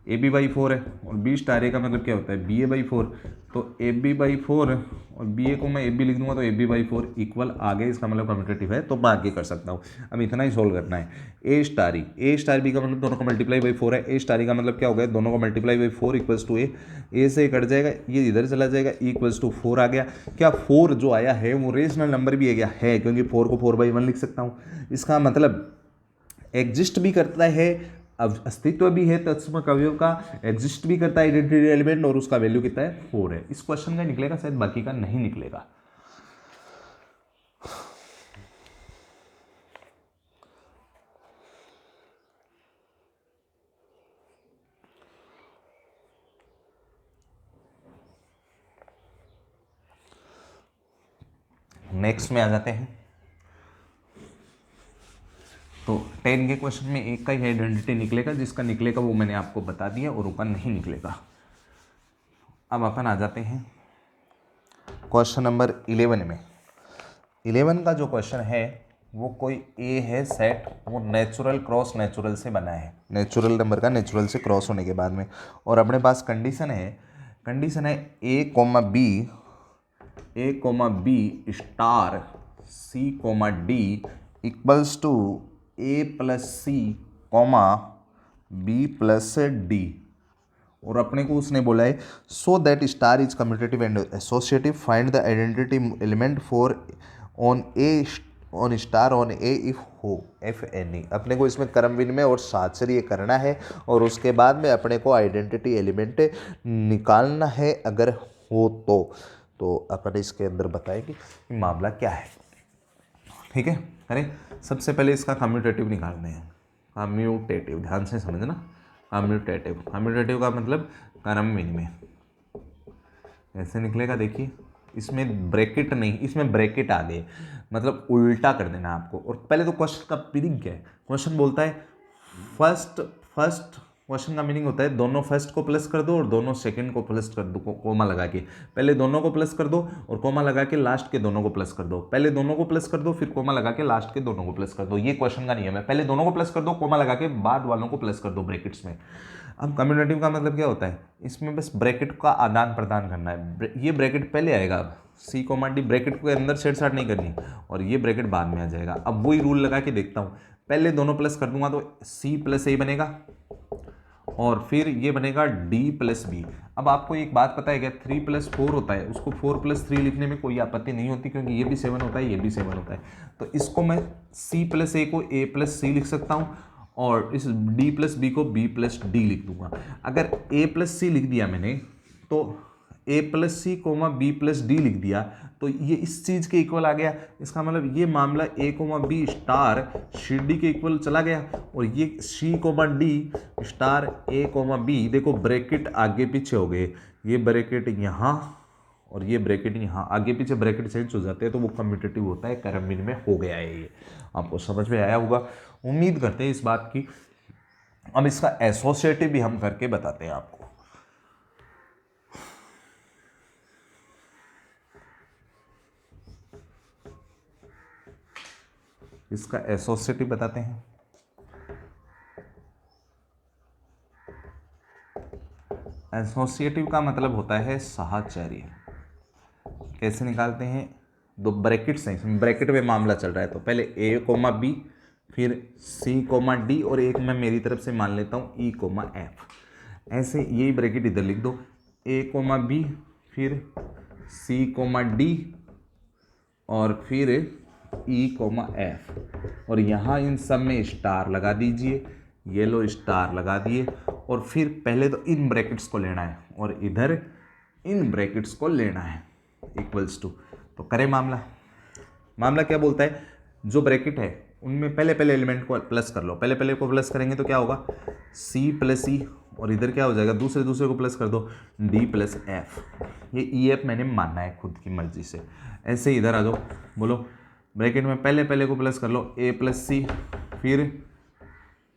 AB/4 है और B स्टार A का मतलब क्या होता है, BA/4। तो AB/4 और BA को मैं AB लिख दूंगा तो AB/4 इक्वल आगे, इसका मतलब कम्यूटेटिव है तो मैं आगे कर सकता हूँ। अब इतना ही सोल्व करना है। A स्टार B का मतलब दोनों का मल्टीप्लाई/4 है, A स्टार E का मतलब क्या हो गया, दोनों का मल्टीप्लाई/4 इक्वल्स टू A से कट जाएगा, ये इधर चला जाएगा, E इक्वल्स टू 4 आ गया। क्या 4 जो आया है वो रेशनल नंबर भी गया है, क्योंकि 4 को 4/1 लिख सकता हूँ। इसका मतलब एग्जिस्ट भी करता है, अब अस्तित्व भी है तत्समक अवयव का, एग्जिस्ट भी करता है आइडेंटिटी एलिमेंट, और उसका वैल्यू कितना है, 4 है। इस क्वेश्चन का निकलेगा, शायद बाकी का नहीं निकलेगा। नेक्स्ट में आ जाते हैं। तो 10 के क्वेश्चन में एक का ही आइडेंटिटी निकलेगा, जिसका निकलेगा वो मैंने आपको बता दिया, और ऊपर नहीं निकलेगा। अब अपन आ जाते हैं क्वेश्चन नंबर 11 में। 11 का जो क्वेश्चन है वो कोई ए है सेट, वो नेचुरल क्रॉस नेचुरल से बना है, नेचुरल नंबर का नेचुरल से क्रॉस होने के बाद में, और अपने पास कंडीशन है A, B star C, D equals to A+C, B+D, और अपने को उसने बोला है so that star is commutative and associative, find the identity element for on star on A if any. अपने को इसमें क्रम विनिमय और साहचर्य करना है, और उसके बाद में अपने को आइडेंटिटी एलिमेंट निकालना है अगर हो तो अपन इसके अंदर बताएंगे कि मामला क्या है, ठीक है। अरे सबसे पहले इसका कम्यूटेटिव निकालने हैं, कम्यूटेटिव, ध्यान से समझना, कम्यूटेटिव का मतलब क्रम विनिमय। ऐसे निकलेगा, देखिए इसमें ब्रैकेट नहीं, इसमें ब्रैकेट आ गए, मतलब उल्टा कर देना आपको। और पहले तो क्वेश्चन का मीनिंग क्या है, क्वेश्चन बोलता है फर्स्ट क्वेश्चन का मीनिंग होता है दोनों फर्स्ट को प्लस कर दो और दोनों सेकंड को प्लस कर दो, कोमा लगा के। पहले दोनों को प्लस कर दो और कोमा लगा के लास्ट के दोनों को प्लस कर दो। पहले दोनों को प्लस कर दो फिर कोमा लगा के लास्ट के दोनों को प्लस कर दो। ये क्वेश्चन का नियम है, पहले दोनों को प्लस कर दो, कोमा लगा के बाद वालों को प्लस कर दो ब्रैकेट्स में। अब कम्यूटेटिव का मतलब क्या होता है, इसमें बस ब्रैकेट का आदान प्रदान करना है। ये ब्रैकेट पहले आएगा, अब सी कोमा डी ब्रैकेट को अंदर छेड़छाड़ नहीं करनी, और ये ब्रैकेट बाद में आ जाएगा। अब वही रूल लगा के देखता हूँ, पहले दोनों प्लस कर दूंगा तो सी प्लस ए बनेगा और फिर ये बनेगा डी प्लस बी। अब आपको एक बात पता है क्या, 3 + 4 होता है, उसको 4 + 3 लिखने में कोई आपत्ति नहीं होती, क्योंकि ये भी 7 होता है, ये भी 7 होता है। तो इसको मैं c + a को a + c लिख सकता हूँ और इस d + b को b + d लिख दूंगा। अगर a + c लिख दिया मैंने तो a + c, b + d लिख दिया तो ये इस चीज़ के इक्वल आ गया। इसका मतलब ये मामला a, b star C D के इक्वल चला गया, और ये c, d star a, b, देखो ब्रैकेट आगे पीछे हो गए, ये ब्रैकेट यहाँ और ये ब्रैकेट यहाँ, आगे पीछे ब्रैकेट चेंज हो जाते हैं तो वो कम्यूटेटिव होता है, करम्बिन में हो गया है। ये आपको समझ में आया होगा, उम्मीद करते हैं इस बात की। अब इसका एसोसिएटिव भी हम करके बताते हैं आपको। इसका एसोसिएटिव बताते हैं। एसोसिएटिव का मतलब होता है साहचर्य। कैसे निकालते हैं, दो ब्रैकेट्स हैं, इसमें ब्रैकेट में मामला चल रहा है, तो पहले a, b, फिर c, d, और एक मैं मेरी तरफ से मान लेता हूँ e, f। ऐसे यही ब्रैकेट इधर लिख दो, a, b, फिर c, d, और फिर e, f, और यहाँ इन सब में स्टार लगा दीजिए, येलो स्टार लगा दिए, और फिर पहले तो इन ब्रैकेट्स को लेना है और इधर इन ब्रैकेट्स को लेना है, इक्वल्स टू। तो करें मामला क्या बोलता है, जो ब्रैकेट है उनमें पहले पहले एलिमेंट को प्लस कर लो। पहले पहले को प्लस करेंगे तो क्या होगा, c + e, और इधर क्या हो जाएगा, दूसरे को प्लस कर दो, d + f। ये e, f मैंने मानना है खुद की मर्जी से। ऐसे इधर आ जाओ, बोलो ब्रैकेट में पहले पहले को प्लस कर लो, a + c, फिर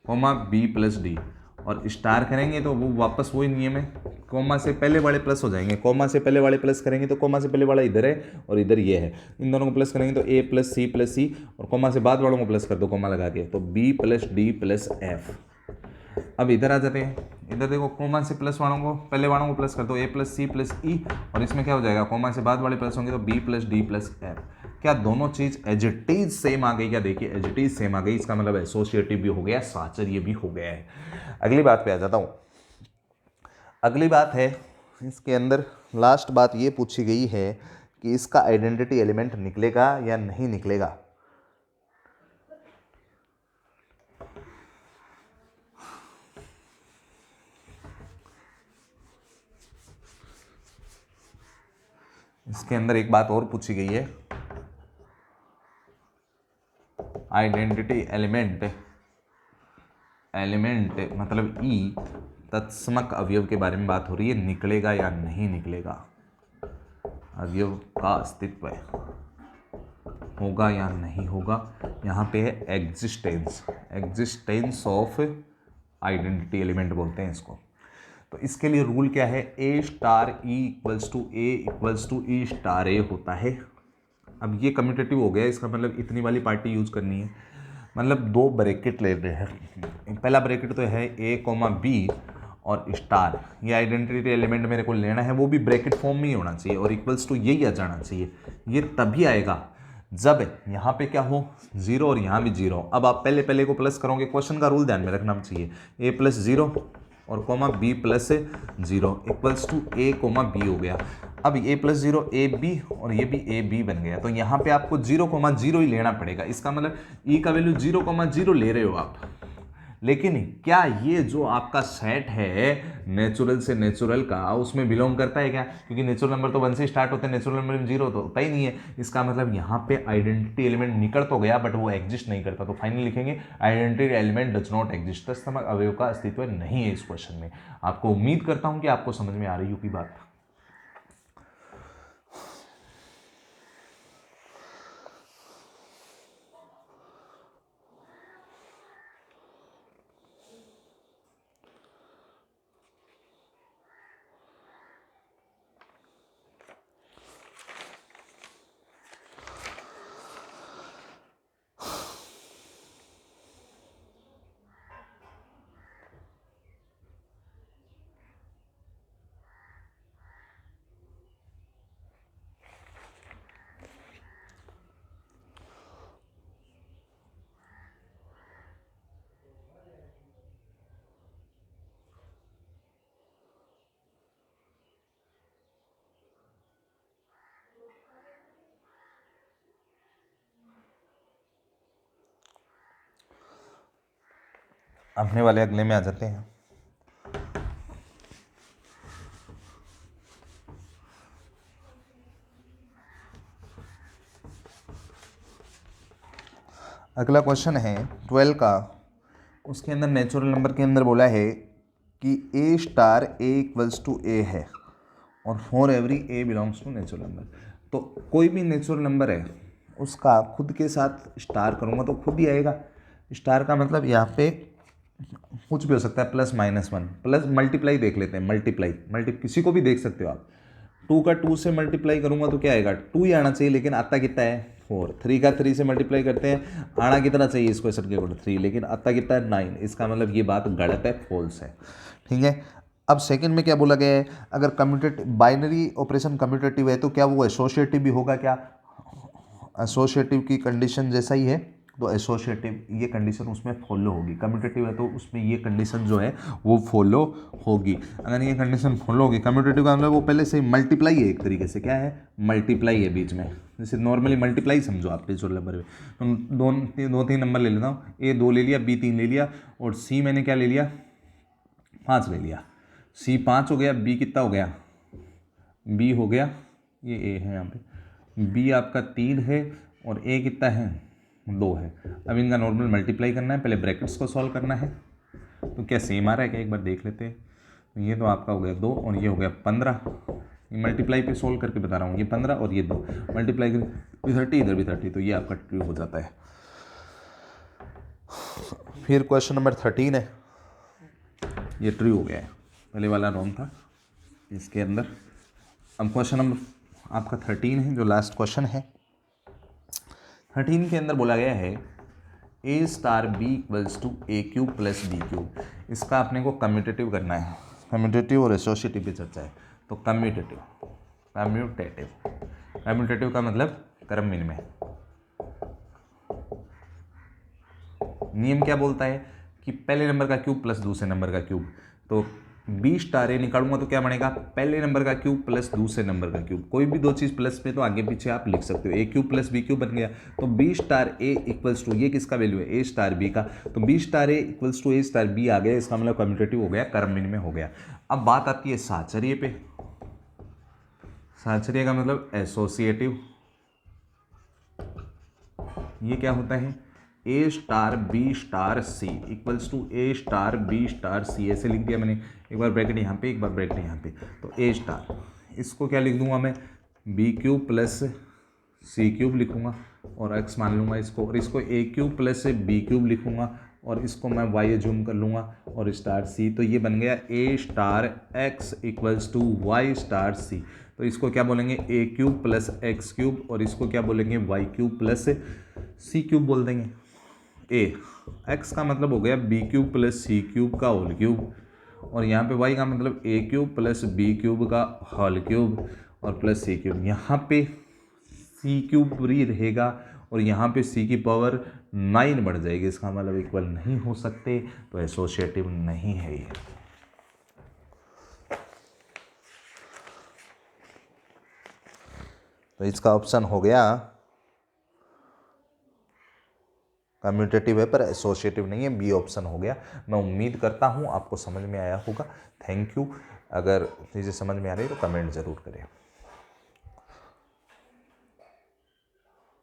b + d, और स्टार करेंगे तो वो वापस वही नियम है, कोमा से पहले वाले प्लस हो जाएंगे। कोमा से पहले वाले प्लस करेंगे तो कोमा से पहले वाला इधर है और इधर ये है, इन दोनों को प्लस करेंगे तो a + c + c, और कोमा से बाद वालों को प्लस कर दो कोमा लगा के, तो b + d + f। अब इधर आ जाते हैं, इधर देखो कोमा से प्लस वालों को, पहले वालों को प्लस कर दो, a + c + e, और इसमें क्या हो जाएगा, कोमा से बाद वाले प्लस होंगे तो b + d + f। क्या दोनों चीज एज इट इज सेम आ गई, क्या देखिए एज इट इज सेम आ गई, इसका मतलब एसोसिएटिव भी हो गया, साहचर्य भी हो गया है। अगली बात पे आ जाता हूँ। अगली बात है, इसके अंदर लास्ट बात ये पूछी गई है कि इसका आइडेंटिटी एलिमेंट निकलेगा या नहीं निकलेगा। इसके अंदर एक बात और पूछी गई है, आइडेंटिटी एलिमेंट मतलब ई तत्समक अवयव के बारे में बात हो रही है, निकलेगा या नहीं निकलेगा, अवयव का अस्तित्व होगा या नहीं होगा। यहाँ पे है एग्जिस्टेंस ऑफ आइडेंटिटी एलिमेंट बोलते हैं इसको। तो इसके लिए रूल क्या है, a * e = e * a होता है। अब ये कम्यूटेटिव हो गया, इसका मतलब इतनी वाली पार्टी यूज करनी है, मतलब दो ब्रैकेट ले रहे हैं। पहला ब्रैकेट तो है a, b और स्टार, ये आइडेंटिटी एलिमेंट मेरे को लेना है, वो भी ब्रैकेट फॉर्म में ही होना चाहिए और इक्वल्स टू यही आ जाना चाहिए। ये तभी आएगा जब यहाँ पे क्या हो, 0 और यहाँ भी 0। अब आप पहले पहले को प्लस करोगे, क्वेश्चन का रूल ध्यान में रखना चाहिए, a + 0 और b + 0 equals to a, b हो गया। अब a + 0 ab और ये भी ab बन गया। तो यहाँ पे आपको 0, 0 ही लेना पड़ेगा। इसका मतलब e का वैल्यू 0, 0 ले रहे हो आप, लेकिन क्या ये जो आपका सेट है नेचुरल से नेचुरल का, उसमें बिलोंग करता है क्या, क्योंकि नेचुरल नंबर तो 1 से स्टार्ट होते हैं, नेचुरल नंबर में 0 तो होता ही नहीं है। इसका मतलब यहाँ पे आइडेंटिटी एलिमेंट निकल तो गया बट वो एग्जिस्ट नहीं करता। तो फाइनली लिखेंगे identity element does not exist, तत्समक अवयव का अस्तित्व नहीं है इस क्वेश्चन में। आपको उम्मीद करता हूँ कि आपको समझ में आ रही होगी बात। अपने वाले अगले में आ जाते हैं। अगला क्वेश्चन है 12 का। उसके अंदर नेचुरल नंबर के अंदर बोला है कि A star A equals to A है और for every A belongs to natural number. तो कोई भी नेचुरल नंबर है उसका खुद के साथ स्टार करूँगा तो खुद ही आएगा। स्टार का मतलब यहाँ पे कुछ भी हो सकता है, plus minus one, plus multiply देख लेते हैं। मल्टी किसी को भी देख सकते हो आप। 2 का 2 से मल्टीप्लाई करूँगा तो क्या आएगा, 2 ही आना चाहिए, लेकिन आता कितना है 4। 3 का 3 से मल्टीप्लाई करते हैं, आना कितना चाहिए इस क्वेश्चन के अकॉर्डिंग 3, लेकिन आता कितना है 9। इसका मतलब ये बात गलत है, फॉल्स है। ठीक है। अब सेकंड में क्या बोला गया है, अगर कम्यूटेटिव बाइनरी ऑपरेशन कम्यूटेटिव है तो क्या वो एसोसिएटिव भी होगा क्या? एसोसिएटिव की कंडीशन जैसा ही है, तो एसोसिएटिव ये कंडीशन उसमें फॉलो होगी। कम्यूटेटिव है तो उसमें ये कंडीशन जो है वो फॉलो होगी। अगर ये कंडीशन फॉलो होगी, कम्यूटेटिव का मतलब वो पहले से मल्टीप्लाई है, एक तरीके से क्या है, मल्टीप्लाई है बीच में। जैसे नॉर्मली मल्टीप्लाई समझो आप नेचुरल नंबर में, तो दो तीन नंबर ले लेता हूँ। ए 2 ले लिया, बी 3 ले लिया, और सी मैंने क्या ले लिया, 5 ले लिया। सी 5 हो गया, बी कितना हो गया, बी हो गया, ये ए है यहाँ पे, बी आपका 3 है, और ए कितना है, 2 है। अब इनका नॉर्मल मल्टीप्लाई करना है, पहले ब्रैकेट्स को सॉल्व करना है। तो क्या सेम आ रहा है क्या, एक बार देख लेते हैं। तो ये तो आपका हो गया 2 और ये हो गया 15। ये मल्टीप्लाई पे सोल्व करके बता रहा हूँ, ये 15 और ये 2 मल्टीप्लाई कर 30, इधर भी 30, तो ये आपका ट्रू हो जाता है। फिर क्वेश्चन नंबर 13 है, ये ट्रू हो गया है, पहले वाला रॉन्ग था इसके अंदर। अब क्वेश्चन नंबर आपका 13 है, जो लास्ट क्वेश्चन है। 13 के अंदर बोला गया है A star B equals to A cube plus B cube. इसका अपने को कम्यूटेटिव करना है, कम्यूटेटिव और एसोसिएटिव की चर्चा है। तो कम्यूटेटिव का मतलब क्रम विनिमय। नियम क्या बोलता है कि पहले नंबर का क्यूब प्लस दूसरे नंबर का क्यूब। तो बी स्टार ए निकालूंगा तो क्या बनेगा, पहले नंबर का क्यूब प्लस दूसरे नंबर का क्यूब। कोई भी दो चीज़ प्लस में तो आगे पीछे आप लिख सकते हो, A cube plus B cube बन गया। तो B star A equals to, ये किसका वैल्यू है, ए स्टार बी का। तो B star A equals to A star B आ गया, इसका मतलब कम्यूटेटिव हो गया, क्रम विनिमय हो गया। अब बात आती है साहचर्य पे। साहचर्य का मतलब एसोसिएटिव। ये क्या होता है, A star B star C equals to A star B star C, ऐसे लिख दिया मैंने। एक बार ब्रैकेट यहाँ पे, एक बार ब्रैकेट यहाँ पे। तो ए स्टार, इसको क्या लिख दूंगा मैं, B cube plus C cube लिखूंगा और एक्स मान लूंगा इसको, और इसको ए क्यूब प्लस बी क्यूब लिखूंगा और इसको मैं वाई जूम कर लूँगा और स्टार सी। तो ये बन गया A star X equals to Y star C. तो इसको क्या बोलेंगे, A cube plus X cube, और इसको क्या बोलेंगे, Y cube plus C cube बोल देंगे। ए एक्स का मतलब हो गया B cube plus C cube का होल क्यूब, और यहाँ पे वाई का मतलब A cube plus B cube का होल क्यूब और प्लस सी क्यूब। यहाँ पे सी क्यूब फ्री रहेगा और यहाँ पे सी की पावर 9 बढ़ जाएगी, इसका मतलब इक्वल नहीं हो सकते, तो एसोसिएटिव नहीं है ये। तो इसका ऑप्शन हो गया कम्यूटेटिव है पर एसोसिएटिव नहीं है, बी ऑप्शन हो गया। मैं उम्मीद करता हूँ आपको समझ में आया होगा। Thank you. अगर चीज़ें समझ में आ रही है तो कमेंट ज़रूर करें।